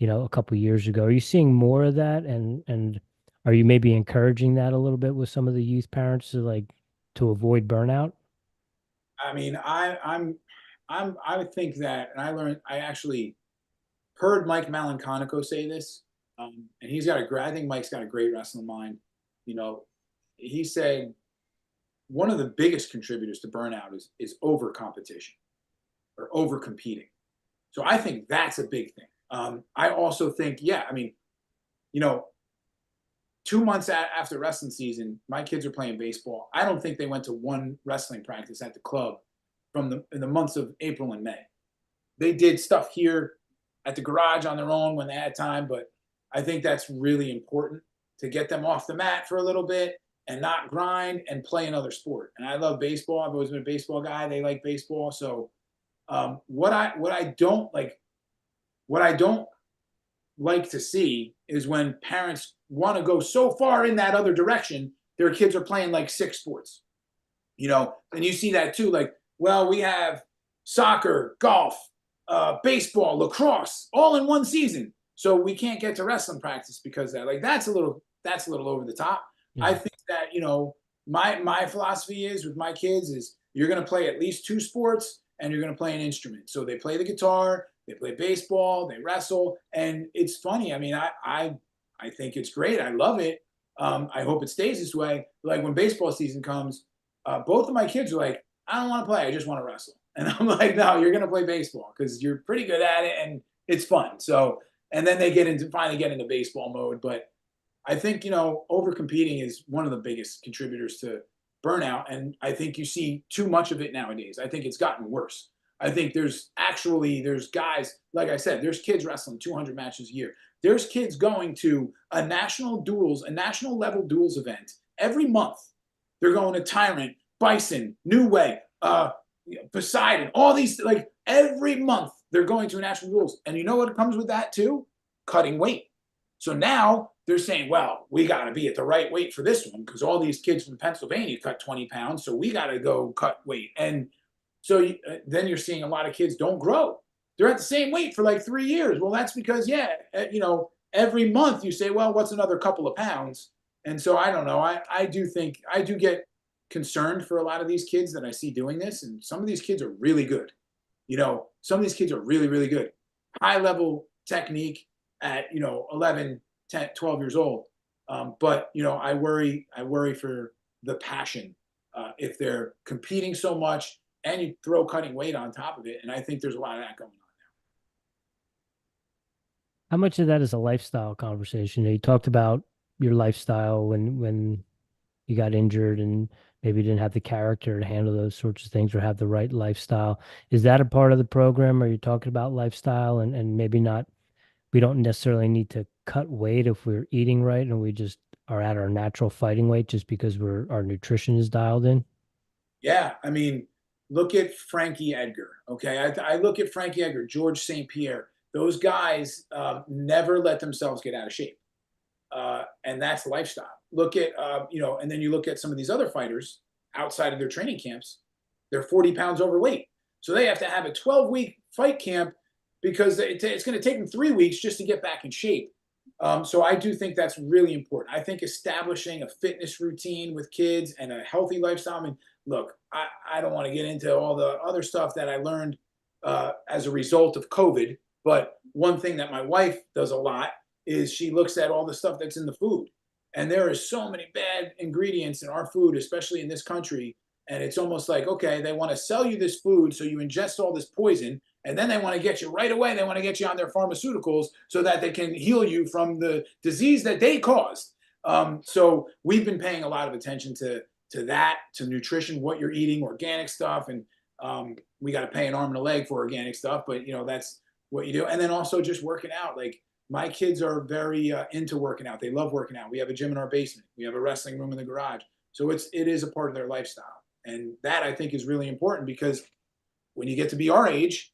a couple years ago. Are you seeing more of that? And are you maybe encouraging that a little bit with some of the youth parents to avoid burnout? I mean, I think that, and I actually heard Mike Malanconico say this, and I think Mike's got a great wrestling mind. He said, one of the biggest contributors to burnout is over competition or over competing. So I think that's a big thing. I also think, yeah, I mean, you know, 2 months after wrestling season, my kids are playing baseball. I don't think they went to one wrestling practice at the club in the months of April and May. They did stuff here at the garage on their own when they had time, but I think that's really important to get them off the mat for a little bit and not grind and play another sport. And I love baseball. I've always been a baseball guy. They like baseball. So what I don't like to see is when parents want to go so far in that other direction, their kids are playing like 6 sports, and you see that too. Like, well, we have soccer, golf, baseball, lacrosse, all in one season. So we can't get to wrestling practice because of that. Like, that's a little over the top. Yeah. I think that, my philosophy is with my kids is you're going to play at least 2 sports and you're going to play an instrument. So they play the guitar, they play baseball, they wrestle, and it's funny. I mean, I think it's great. I love it. I hope it stays this way. Like when baseball season comes, both of my kids are like, I don't want to play. I just want to wrestle. And I'm like, no, you're going to play baseball because you're pretty good at it and it's fun. So, and then they finally get into baseball mode. But I think, over competing is one of the biggest contributors to burnout. And I think you see too much of it nowadays. I think it's gotten worse. I think there's guys, like I said, there's kids wrestling 200 matches a year. There's kids going to a national level duels event every month. They're going to Tyrant, Bison, New Way, Poseidon, all these, like every month they're going to a national duels. And you know what comes with that too? Cutting weight. So now they're saying, well, we got to be at the right weight for this one because all these kids from Pennsylvania cut 20 pounds. So we got to go cut weight. And so then you're seeing a lot of kids don't grow. They're at the same weight for like 3 years. Well, that's because, every month you say, well, what's another couple of pounds? And so I don't know. I do get concerned for a lot of these kids that I see doing this. And some of these kids are really good. Some of these kids are really, really good. High level technique at, 11, 10, 12 years old. But I worry for the passion if they're competing so much and you throw cutting weight on top of it. And I think there's a lot of that going on now. How much of that is a lifestyle conversation? You talked about your lifestyle when you got injured and maybe didn't have the character to handle those sorts of things or have the right lifestyle. Is that a part of the program? Are you talking about lifestyle and maybe not? We don't necessarily need to cut weight if we're eating right and we just are at our natural fighting weight just because our nutrition is dialed in. Yeah, I mean, look at Frankie Edgar. Okay, I look at Frankie Edgar, George St. Pierre. Those guys never let themselves get out of shape, and that's lifestyle. Look at and then you look at some of these other fighters outside of their training camps. They're 40 pounds overweight, so they have to have a 12-week fight camp because it's going to take them 3 weeks just to get back in shape. So I do think that's really important. I think establishing a fitness routine with kids and a healthy lifestyle. I mean, look, I don't want to get into all the other stuff that I learned as a result of COVID. But one thing that my wife does a lot is she looks at all the stuff that's in the food. And there is so many bad ingredients in our food, especially in this country. And it's almost like, okay, they want to sell you this food so you ingest all this poison. And then they want to get you right away. They want to get you on their pharmaceuticals so that they can heal you from the disease that they caused. So we've been paying a lot of attention to that, to nutrition, what you're eating, organic stuff. And we got to pay an arm and a leg for organic stuff. But, that's what you do. And then also just working out. Like my kids are very into working out. They love working out. We have a gym in our basement. We have a wrestling room in the garage. So it is a part of their lifestyle. And that I think is really important because when you get to be our age,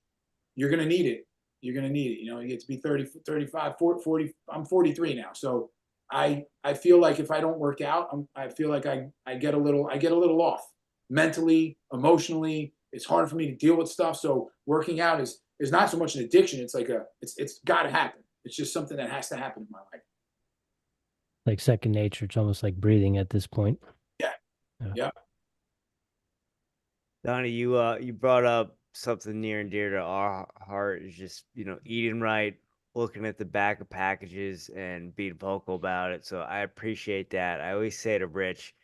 you're going to need it. You're going to need it. You get to be 30, 35, 40, I'm 43 now. So I feel like if I don't work out, I feel like I get a little off mentally, emotionally. It's hard for me to deal with stuff. So working out is not so much an addiction. It's like it's got to happen. It's just something that has to happen in my life. Like second nature. It's almost like breathing at this point. Yeah. Yeah. Donnie, you brought up something near and dear to our heart is just, eating right, looking at the back of packages and being vocal about it. So I appreciate that. I always say to Rich,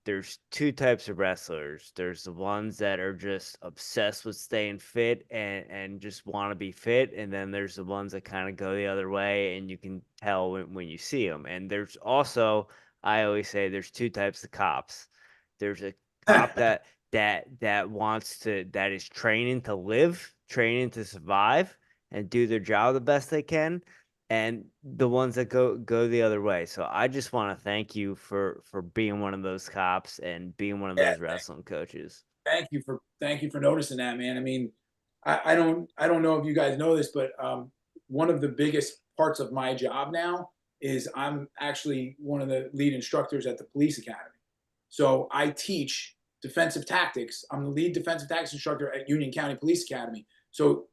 there's two types of wrestlers. There's the ones that are just obsessed with staying fit and just want to be fit. And then there's the ones that kind of go the other way, and you can tell when you see them. And there's also, I always say, there's two types of cops. There's a cop that wants to, that is training to live, training to survive and do their job the best they can, and the ones that go the other way. So I just want to thank you for being one of those cops and being one of Yeah, those wrestling coaches. thank you for noticing that, man. I mean, I don't know if you guys know this, but one of the biggest parts of my job now is I'm actually one of the lead instructors at the police academy. So I teach defensive tactics. I'm the lead defensive tactics instructor at Union County Police Academy. So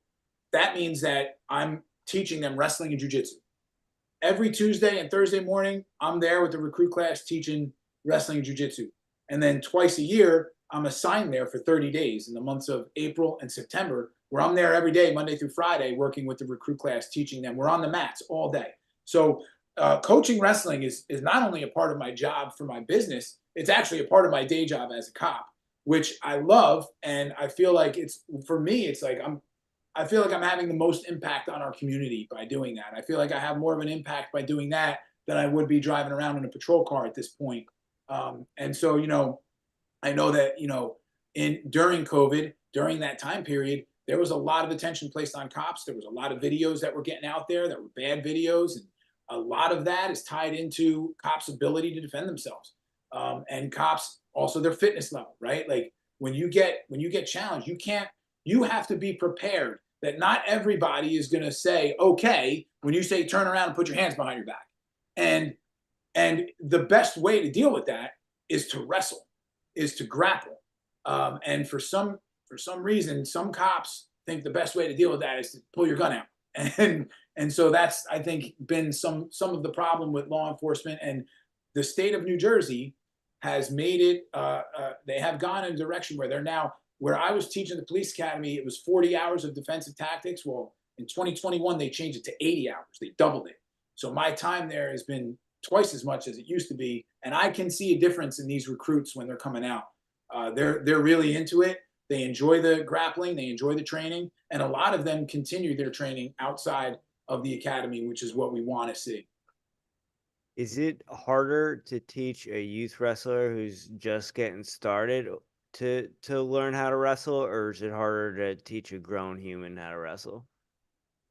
that means that I'm teaching them wrestling and jujitsu. Every Tuesday and Thursday morning, I'm there with the recruit class teaching wrestling and jujitsu. And then twice a year, I'm assigned there for 30 days in the months of April and September, where I'm there every day, Monday through Friday, working with the recruit class, teaching them. We're on the mats all day. So coaching wrestling is not only a part of my job for my business, it's actually a part of my day job as a cop, which I love. And I feel like it's, for me, it's like I feel like I'm having the most impact on our community by doing that. I feel like I have more of an impact by doing that than I would be driving around in a patrol car at this point. And so, you know, I know that, you know, during COVID, during that time period, there was a lot of attention placed on cops. There was a lot of videos that were getting out there that were bad videos. And a lot of that is tied into cops' ability to defend themselves. And cops also their fitness level, right? Like when you get challenged, you have to be prepared that not everybody is going to say, okay, when you say turn around and put your hands behind your back. And the best way to deal with that is to wrestle, is to grapple. And for some reason, some cops think the best way to deal with that is to pull your gun out. And so that's, I think, been some of the problem with law enforcement. And the state of New Jersey has made it, they have gone in a direction where they're now, where I was teaching the police academy, it was 40 hours of defensive tactics. Well, in 2021, they changed it to 80 hours. They doubled it. So my time there has been twice as much as it used to be. And I can see a difference in these recruits when they're coming out. They're really into it. They enjoy the grappling. They enjoy the training. And a lot of them continue their training outside of the academy, which is what we want to see. Is it harder to teach a youth wrestler who's just getting started to learn how to wrestle, or is it harder to teach a grown human how to wrestle?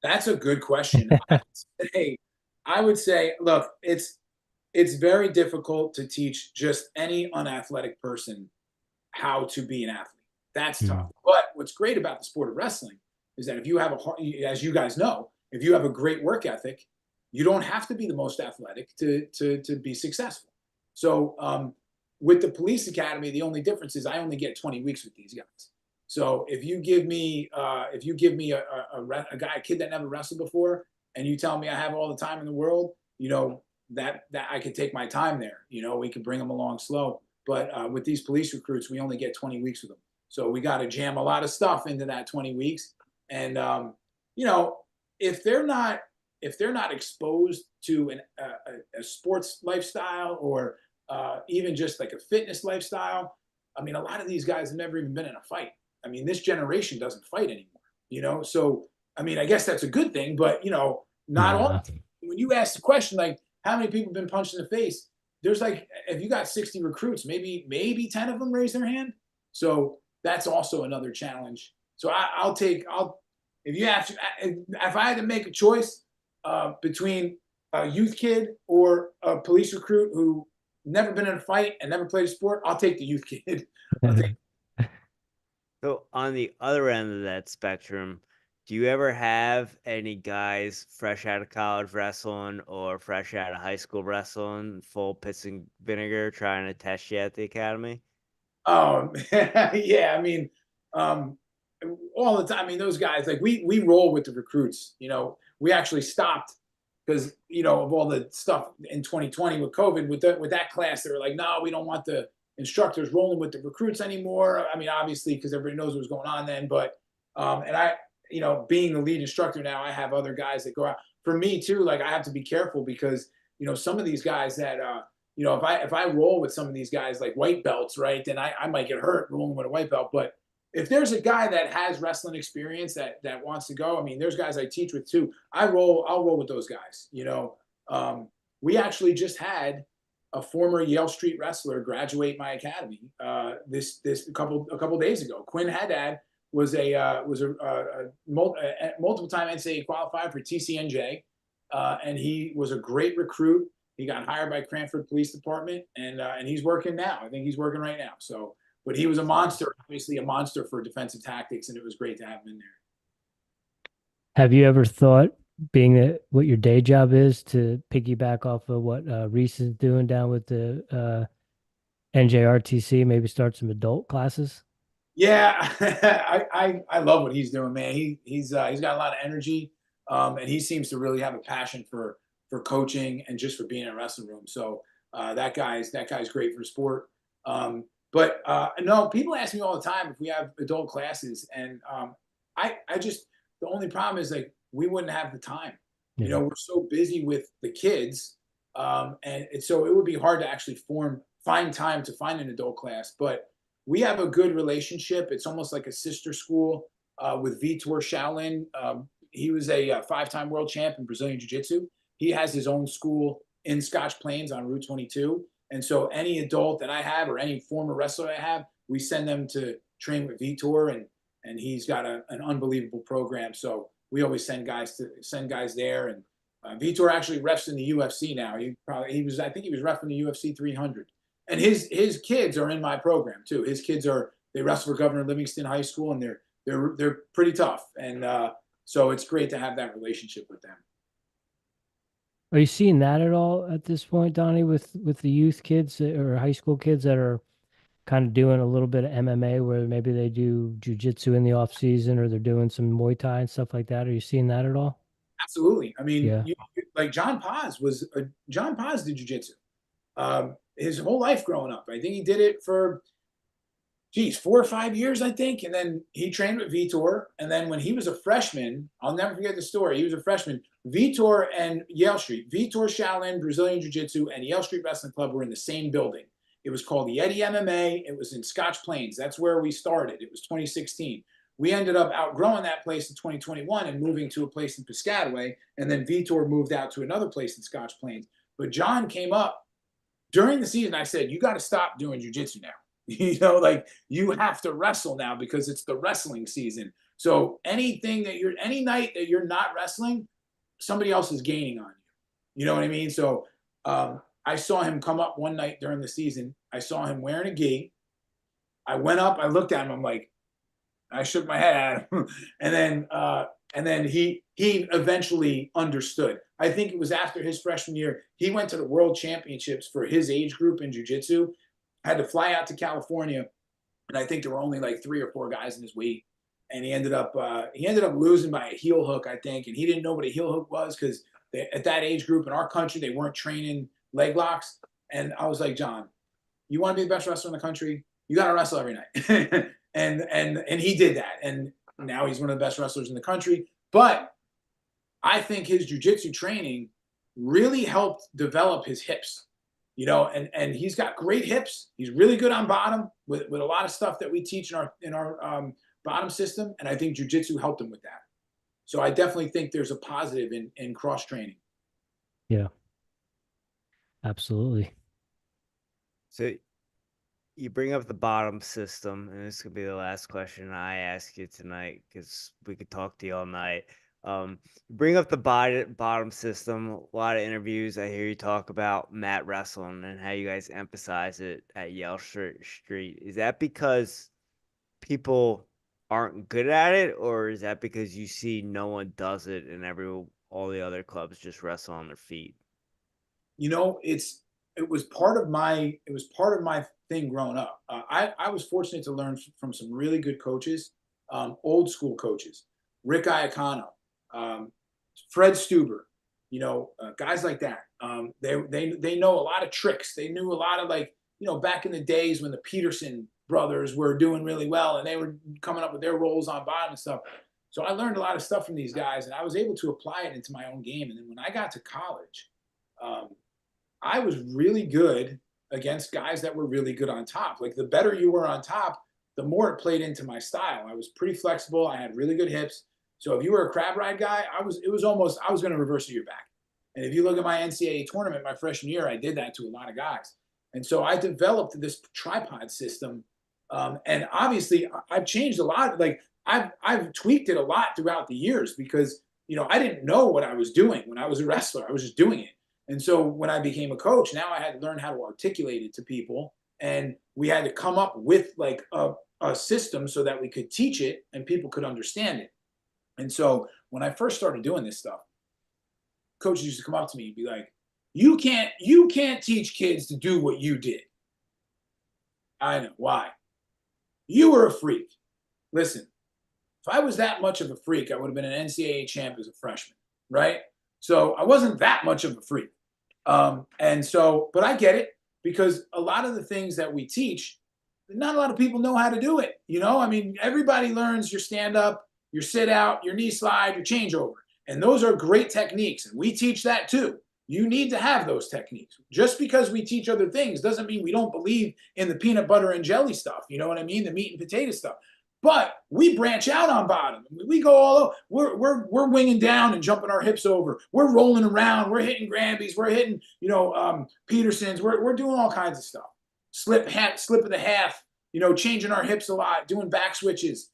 That's a good question. I would say, look, it's very difficult to teach just any unathletic person how to be an athlete. That's tough. But what's great about the sport of wrestling is that if you have as you guys know, if you have a great work ethic, you don't have to be the most athletic to be successful. So with the police academy, the only difference is I only get 20 weeks with these guys. So if you give me a kid that never wrestled before, and you tell me I have all the time in the world, you know, that I could take my time there. You know, we could bring them along slow. But with these police recruits, we only get 20 weeks with them. So we got to jam a lot of stuff into that 20 weeks. And you know, if they're not exposed to a sports lifestyle or even just like a fitness lifestyle, I mean, a lot of these guys have never even been in a fight. I mean, this generation doesn't fight anymore, you know? So, I mean, I guess that's a good thing, but, you know, not all. When you ask the question, like, how many people have been punched in the face? There's like, if you got 60 recruits, maybe 10 of them raise their hand. So that's also another challenge. So if I had to make a choice between a youth kid or a police recruit who never been in a fight and never played a sport, I'll take the youth kid. So on the other end of that spectrum, do you ever have any guys fresh out of college wrestling or fresh out of high school wrestling, full piss and vinegar, trying to test you at the academy? Yeah, I mean, all the time. I mean, those guys, like we roll with the recruits. You know, we actually stopped because, you know, of all the stuff in 2020 with COVID, with that class, they were like, no, we don't want the instructors rolling with the recruits anymore. I mean, obviously, because everybody knows what was going on then. But and I, you know, being the lead instructor now, I have other guys that go out. For me too, like I have to be careful because, you know, some of these guys that you know, if I roll with some of these guys like white belts, right, then I might get hurt rolling with a white belt. But if there's a guy that has wrestling experience that wants to go, I mean, there's guys I teach with too. I'll roll with those guys. You know, we actually just had a former Yale Street wrestler graduate my academy this a couple days ago. Quinn Haddad was a multiple time NCAA qualifier for TCNJ, and he was a great recruit. He got hired by Cranford Police Department, and he's working now. I think he's working right now. So, but he was a monster, obviously a monster for defensive tactics, and it was great to have him in there. Have you ever thought, being that what your day job is, to piggyback off of what Reese is doing down with the NJRTC, maybe start some adult classes? Yeah, I love what he's doing, man. He's got a lot of energy, and he seems to really have a passion for coaching and just for being in a wrestling room. So that guy's great for sport. But no, people ask me all the time if we have adult classes, and I just, the only problem is like we wouldn't have the time. Yeah. You know, we're so busy with the kids, and so it would be hard to actually find time to find an adult class. But we have a good relationship. It's almost like a sister school with Vitor Shaolin. He was a 5-time world champ in Brazilian Jiu-Jitsu. He has his own school in Scotch Plains on Route 22. And so any adult that I have or any former wrestler I have, we send them to train with Vitor, and he's got an unbelievable program. So we always send guys there. And Vitor actually refs in the UFC now. I think he was refing the UFC 300. And his kids are in my program too. His kids they wrestle for Governor Livingston High School, and they're pretty tough. And so it's great to have that relationship with them. Are you seeing that at all at this point, Donnie, with the youth kids or high school kids that are kind of doing a little bit of MMA, where maybe they do jujitsu in the off season, or they're doing some Muay Thai and stuff like that? Are you seeing that at all? Absolutely. I mean, Yeah. like John Paz did jujitsu his whole life growing up. I think he did it for 4 or 5 years, I think. And then he trained with Vitor. And then when he was a freshman, I'll never forget the story. He was a freshman. Vitor and Yale Street, Vitor Shaolin Brazilian Jiu-Jitsu and Yale Street Wrestling Club were in the same building. It was called the Eddie MMA. It was in Scotch Plains. That's where we started. It was 2016. We ended up outgrowing that place in 2021 and moving to a place in Piscataway. And then Vitor moved out to another place in Scotch Plains. But John came up during the season. I said, you got to stop doing jiu-jitsu now. You know, like you have to wrestle now because it's the wrestling season. So any night that you're not wrestling, somebody else is gaining on you. You know what I mean? So I saw him come up one night during the season. I saw him wearing a gi. I went up, I looked at him, I'm like, I shook my head at him. And then he eventually understood. I think it was after his freshman year, he went to the world championships for his age group in jiu-jitsu, had to fly out to California. And I think there were only like 3 or 4 guys in his weight. And he ended up losing by a heel hook, I think. And he didn't know what a heel hook was because at that age group in our country, they weren't training leg locks. And I was like, John, you want to be the best wrestler in the country? You got to wrestle every night. and he did that. And now he's one of the best wrestlers in the country. But I think his jiu-jitsu training really helped develop his hips, you know, and he's got great hips. He's really good on bottom with a lot of stuff that we teach in our bottom system. And I think jiu-jitsu helped him with that. So I definitely think there's a positive in cross training. Yeah, absolutely. So you bring up the bottom system, and this could be the last question I ask you tonight because we could talk to you all night. Bring up the bottom system. A lot of interviews I hear you talk about mat wrestling and how you guys emphasize it at Yale Street. Is that because people aren't good at it, or is that because you see no one does it and all the other clubs just wrestle on their feet? You know, it was part of my thing growing up. I was fortunate to learn from some really good coaches, old school coaches, Rick Iacano, Fred Stuber, you know, guys like that. They know a lot of tricks. They knew a lot of, like, you know, back in the days when the Peterson brothers were doing really well and they were coming up with their roles on bottom and stuff. So I learned a lot of stuff from these guys, and I was able to apply it into my own game. And then when I got to college, I was really good against guys that were really good on top. Like the better you were on top, the more it played into my style. I was pretty flexible. I had really good hips. So if you were a crab ride guy, I was going to reverse your back. And if you look at my NCAA tournament my freshman year, I did that to a lot of guys. And so I developed this tripod system. And obviously I've changed a lot. Like I've tweaked it a lot throughout the years because, I didn't know what I was doing when I was a wrestler. I was just doing it. And so when I became a coach, now I had to learn how to articulate it to people. And we had to come up with like a system so that we could teach it and people could understand it. And so when I first started doing this stuff, coaches used to come up to me and be like, you can't teach kids to do what you did. I know why. You were a freak. Listen, if I was that much of a freak, I would have been an NCAA champ as a freshman, right? So I wasn't that much of a freak. But I get it because a lot of the things that we teach, not a lot of people know how to do it. I mean, everybody learns your stand up, your sit out, your knee slide, your changeover. And those are great techniques. And we teach that too. You need to have those techniques. Just because we teach other things doesn't mean we don't believe in the peanut butter and jelly stuff. You know what I mean? The meat and potato stuff. But we branch out on bottom. We go all over. We're winging down and jumping our hips over. We're rolling around. We're hitting Granbys. We're hitting, Petersons. We're doing all kinds of stuff. Slip of the half. Changing our hips a lot, doing back switches,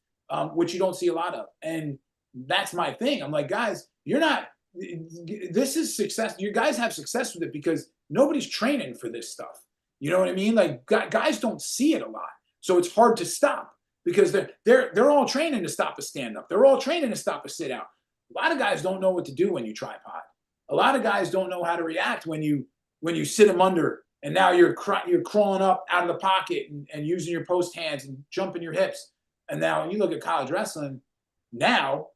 which you don't see a lot of. And that's my thing. I'm like, guys, you're not. This is success. You guys have success with it because nobody's training for this stuff. You know what I mean? Like guys don't see it a lot, so it's hard to stop. Because they're all training to stop a stand up. They're all training to stop a sit out. A lot of guys don't know what to do when you tripod. A lot of guys don't know how to react when you sit them under and now you're crawling up out of the pocket and using your post hands and jumping your hips. And now you look at college wrestling. Now,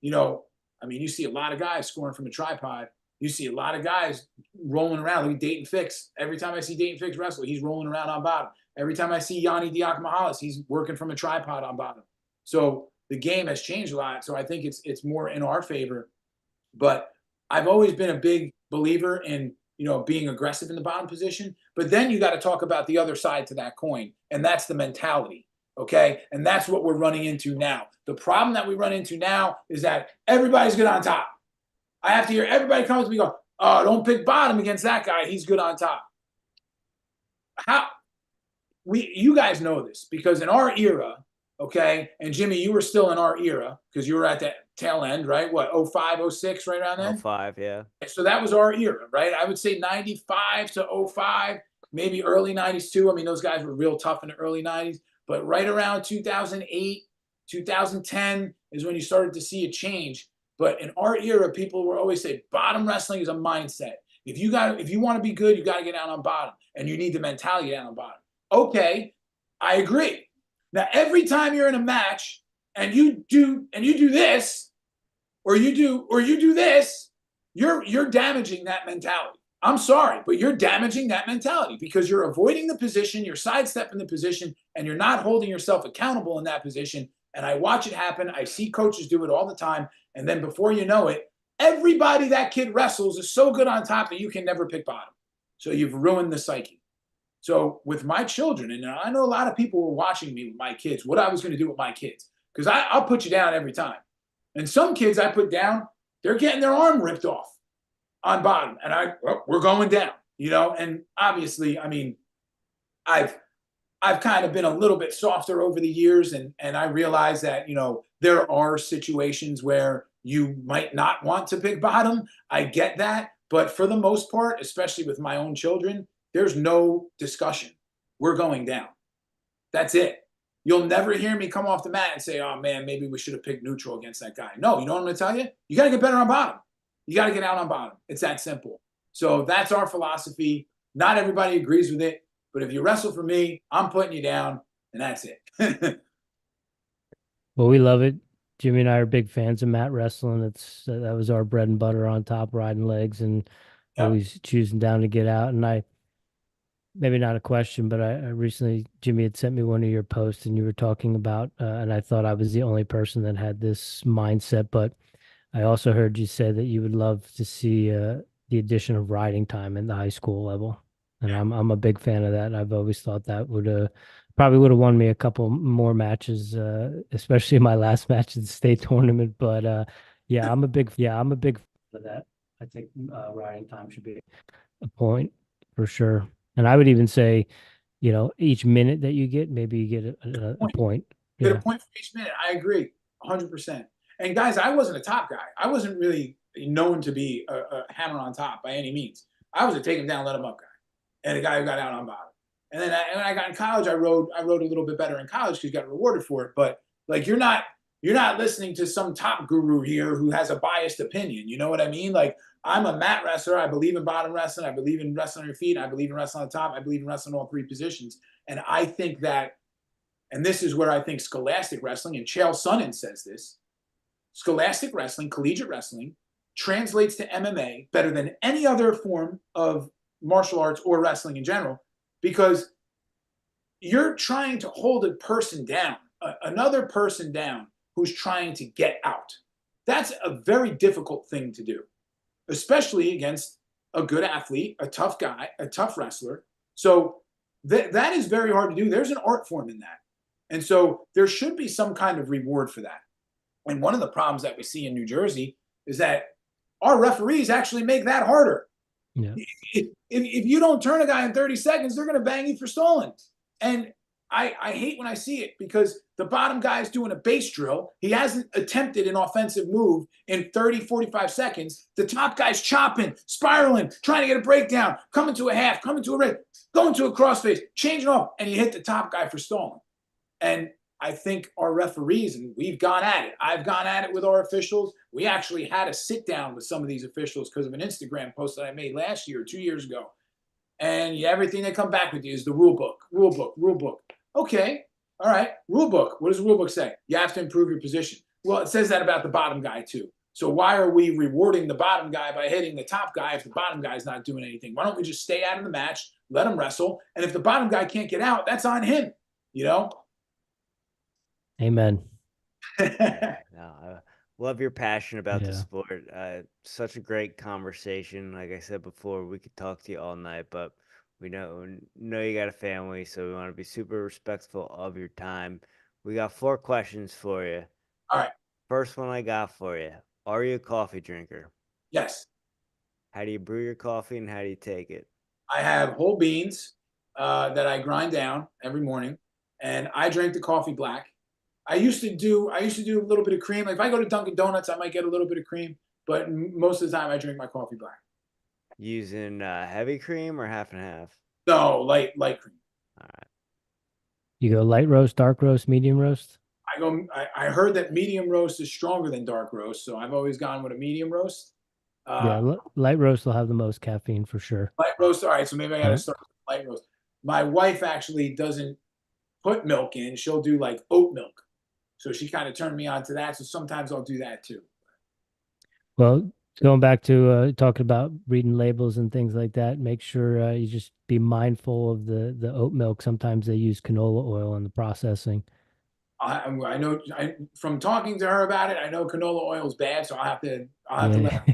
you see a lot of guys scoring from a tripod. You see a lot of guys rolling around. Look at Dayton Fix. Every time I see Dayton Fix wrestle, he's rolling around on bottom. Every time I see Yanni Diakomahalis, he's working from a tripod on bottom. So the game has changed a lot. So I think it's more in our favor. But I've always been a big believer in, being aggressive in the bottom position. But then you got to talk about the other side to that coin, and that's the mentality. Okay. And that's what we're running into now. The problem that we run into now is that everybody's good on top. I have to hear everybody comes to me go, oh, don't pick bottom against that guy. He's good on top. You guys know this because in our era, okay, and Jimmy, you were still in our era because you were at that tail end, right? What, 05, 06, right around then? 05, yeah. So that was our era, right? I would say 95 to 05, maybe early 90s too. I mean, those guys were real tough in the early 90s, but right around 2008, 2010 is when you started to see a change. But in our era, people were always say bottom wrestling is a mindset. If you want to be good, you got to get down on bottom, and you need the mentality down on bottom. Okay, I agree. Now, every time you're in a match and you do this, or you do this, you're damaging that mentality. I'm sorry, but you're damaging that mentality because you're avoiding the position, you're sidestepping the position, and you're not holding yourself accountable in that position. And I watch it happen. I see coaches do it all the time. And then before you know it, everybody that kid wrestles is so good on top that you can never pick bottom. So you've ruined the psyche. So with my children, and I know a lot of people were watching me with my kids, what I was going to do with my kids, because I'll put you down every time. And some kids I put down, they're getting their arm ripped off on bottom, and we're going down, And obviously, I mean, I've kind of been a little bit softer over the years, and I realize that there are situations where you might not want to pick bottom. I get that, but for the most part, especially with my own children, there's no discussion. We're going down. That's it. You'll never hear me come off the mat and say, oh, man, maybe we should have picked neutral against that guy. No, you know what I'm going to tell you? You got to get better on bottom. You got to get out on bottom. It's that simple. So that's our philosophy. Not everybody agrees with it, but if you wrestle for me, I'm putting you down, and that's it. Well, we love it. Jimmy and I are big fans of mat wrestling. That was our bread and butter on top, riding legs and always choosing down to get out. And maybe not a question, but I recently, Jimmy had sent me one of your posts and you were talking about, and I thought I was the only person that had this mindset, but I also heard you say that you would love to see the addition of riding time in the high school level. And I'm a big fan of that. I've always thought that would probably would have won me a couple more matches, especially my last match at the state tournament. But I'm a big fan of that. I think riding time should be a point for sure. And I would even say, each minute that you get, maybe you get a point. Get Yeah. a point for each minute. I agree, 100%. And guys, I wasn't a top guy. I wasn't really known to be a hammer on top by any means. I was a take him down, let him up guy, and a guy who got out on bottom. And then when I got in college, I rode a little bit better in college because you got rewarded for it. But like you're not listening to some top guru here who has a biased opinion. You know what I mean? Like I'm a mat wrestler. I believe in bottom wrestling. I believe in wrestling on your feet. I believe in wrestling on the top. I believe in wrestling all three positions. And I think that, and this is where I think scholastic wrestling, and Chael Sonnen says this, scholastic wrestling, collegiate wrestling, translates to MMA better than any other form of martial arts or wrestling in general, because you're trying to hold a person down, another person down who's trying to get out. That's a very difficult thing to do, especially against a good athlete, a tough guy, a tough wrestler. So that is very hard to do. There's an art form in that. And so there should be some kind of reward for that. And one of the problems that we see in New Jersey is that our referees actually make that harder. Yeah. If you don't turn a guy in 30 seconds, they're going to bang you for stolen. And I hate when I see it, because the bottom guy is doing a base drill. He hasn't attempted an offensive move in 30, 45 seconds. The top guy's chopping, spiraling, trying to get a breakdown, coming to a half, coming to a red, going to a crossface, changing off, and you hit the top guy for stalling. And I think our referees, and we've gone at it. I've gone at it with our officials. We actually had a sit down with some of these officials because of an Instagram post that I made last year, 2 years ago. And everything they come back with you is the rule book, rule book, rule book. Okay, all right, rule book. What does the rule book say? You have to improve your position. Well, it says that about the bottom guy too. So why are we rewarding the bottom guy by hitting the top guy if the bottom guy is not doing anything? Why don't we just stay out of the match, let him wrestle, and if the bottom guy can't get out, that's on him, you know? Amen. No, I love your passion about the sport. Such a great conversation. Like I said before, we could talk to you all night, but we know you got a family, so we want to be super respectful of your time. We got 4 questions for you. All right. First one I got for you. Are you a coffee drinker? Yes. How do you brew your coffee and how do you take it? I have whole beans that I grind down every morning, and I drink the coffee black. I used to do a little bit of cream. Like if I go to Dunkin' Donuts, I might get a little bit of cream, but most of the time I drink my coffee black. Using heavy cream or half and half? No, light cream. All right. You go light roast, dark roast, medium roast? I heard that medium roast is stronger than dark roast, so I've always gone with a medium roast. Light roast will have the most caffeine for sure. Light roast, all right, so maybe I got to start with light roast. My wife actually doesn't put milk in. She'll do like oat milk. So she kind of turned me on to that. So sometimes I'll do that too. Well, going back to talking about reading labels and things like that, make sure you just be mindful of the oat milk. Sometimes they use canola oil in the processing. I know from talking to her about it, I know canola oil is bad, so I'll have to let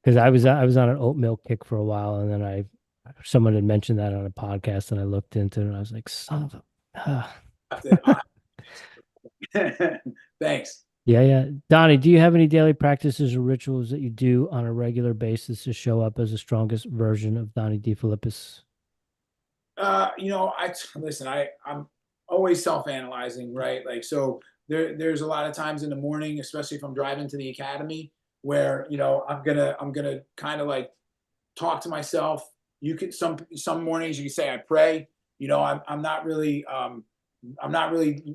because I was on an oat milk kick for a while, and then someone had mentioned that on a podcast, and I looked into it, and I was like, son of a. Thanks. Yeah. Donnie, do you have any daily practices or rituals that you do on a regular basis to show up as the strongest version of Donnie DeFillipis? Listen, I'm always self-analyzing, right? Like, so there's a lot of times in the morning, especially if I'm driving to the academy, where, I'm gonna kind of like talk to myself. You could, some mornings you can say I pray. I'm not really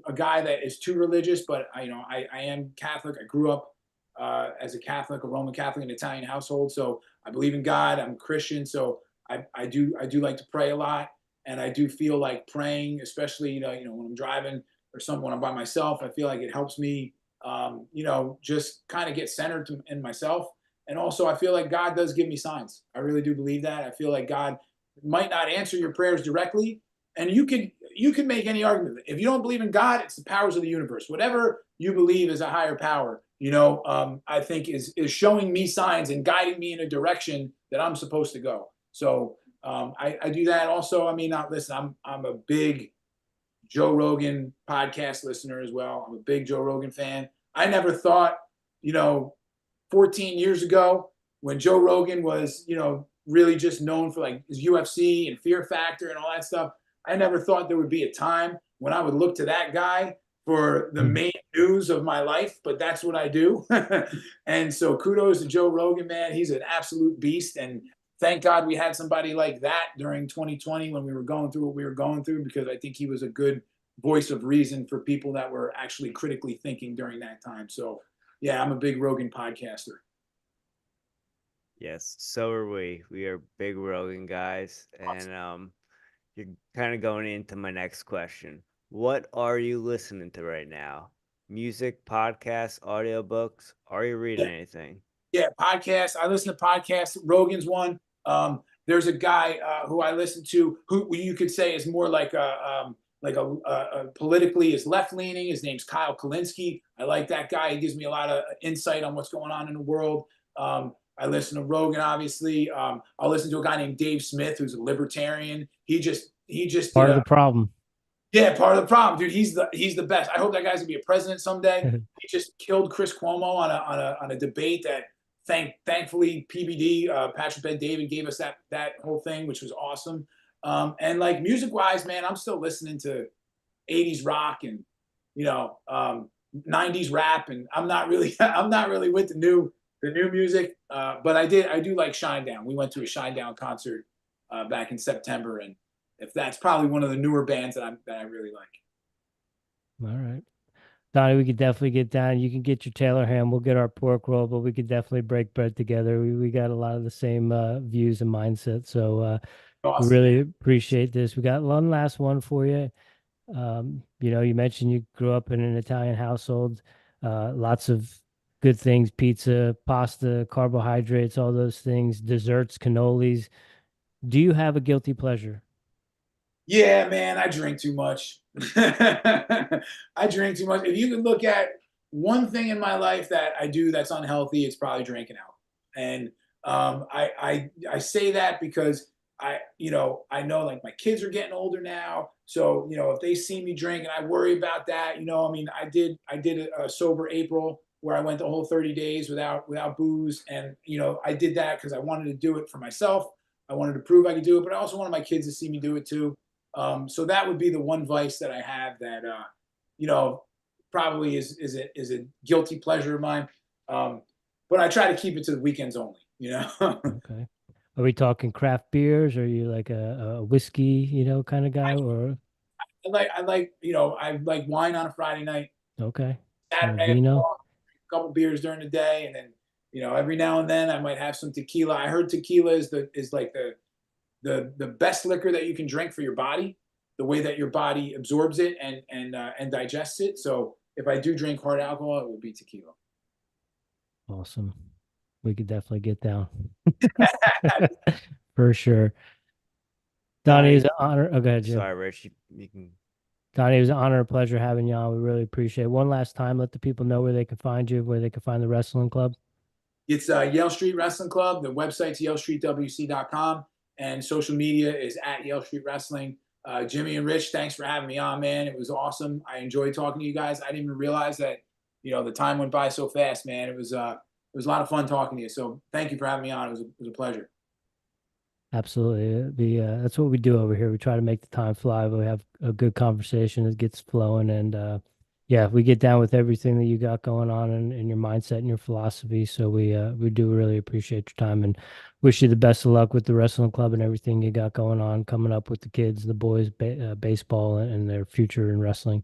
a guy that is too religious, but I am Catholic. I grew up as a Catholic, a Roman Catholic in an Italian household. So I believe in God. I'm Christian. So I do like to pray a lot. And I do feel like praying, especially, when I'm driving or when I'm by myself, I feel like it helps me, just kind of get centered in myself. And also I feel like God does give me signs. I really do believe that. I feel like God might not answer your prayers directly. And you can make any argument. If you don't believe in God, it's the powers of the universe. Whatever you believe is a higher power, I think is showing me signs and guiding me in a direction that I'm supposed to go. So I do that also. I mean, listen, I'm a big Joe Rogan podcast listener as well. I'm a big Joe Rogan fan. I never thought, 14 years ago when Joe Rogan was, really just known for like his UFC and Fear Factor and all that stuff. I never thought there would be a time when I would look to that guy for the main news of my life, but that's what I do. And so kudos to Joe Rogan, man. He's an absolute beast. And thank God we had somebody like that during 2020 when we were going through what we were going through, because I think he was a good voice of reason for people that were actually critically thinking during that time. So yeah, I'm a big Rogan podcaster. Yes, so are we. We are big Rogan guys. And you're kind of going into my next question. What are you listening to right now? Music, podcasts, audiobooks? Are you reading anything? Yeah, podcasts. I listen to podcasts. Rogan's one. There's a guy who I listen to who you could say is more like a politically is left leaning. His name's Kyle Kalinske. I like that guy. He gives me a lot of insight on what's going on in the world. I listen to Rogan, obviously. I'll listen to a guy named Dave Smith, who's a libertarian. He just Part of the problem. Yeah, part of the problem, dude. He's the best. I hope that guy's gonna be a president someday. He just killed Chris Cuomo on a debate that thankfully PBD Patrick Bet David gave us that whole thing, which was awesome. And like music wise, man, I'm still listening to 80s rock and 90s rap, and I'm not really with the new music. But I do like Shinedown. We went to a Shinedown concert back in September, and if that's probably one of the newer bands that I really like. All right. Donnie, we could definitely get down. You can get your Taylor ham. We'll get our pork roll, but we could definitely break bread together. We got a lot of the same views and mindset. So Awesome. we really appreciate this. We got one last one for you. You mentioned you grew up in an Italian household. Lots of good things: pizza, pasta, carbohydrates, all those things, desserts, cannolis. Do you have a guilty pleasure? Yeah, man, I drink too much. I drink too much. If you could look at one thing in my life that I do that's unhealthy, it's probably drinking out. And I say that because I know like my kids are getting older now. So, if they see me drink, and I worry about that, I mean, I did a sober April where I went the whole 30 days without booze. And, I did that because I wanted to do it for myself. I wanted to prove I could do it, but I also wanted my kids to see me do it too. So that would be the one vice that I have that, probably is a guilty pleasure of mine. But I try to keep it to the weekends only, Okay. Are we talking craft beers? Or are you like a whiskey, kind of guy? Or I like wine on a Friday night. Okay. Saturday, Vino? a couple beers during the day, and then every now and then I might have some tequila. I heard tequila is like the best liquor that you can drink for your body, the way that your body absorbs it and digests it. So if I do drink hard alcohol, it will be tequila. Awesome. We could definitely get down. For sure. Donnie, it was an honor. Oh, go ahead, Jim. Sorry, Rich. You can. Donnie, it was an honor and pleasure having you on. We really appreciate it. One last time, let the people know where they can find you, where they can find the wrestling club. It's Yale Street Wrestling Club. The website's yalestreetwc.com, and social media is at Yale Street Wrestling. Jimmy and Rich, thanks for having me on, man. It was awesome. I enjoyed talking to you guys. I didn't even realize that, the time went by so fast, man. It was a lot of fun talking to you. So thank you for having me on. It was a pleasure. Absolutely. That's what we do over here. We try to make the time fly. We have a good conversation that gets flowing. And yeah, we get down with everything that you got going on in your mindset and your philosophy. So we do really appreciate your time and wish you the best of luck with the wrestling club and everything you got going on coming up with the kids, the boys, baseball, and their future in wrestling.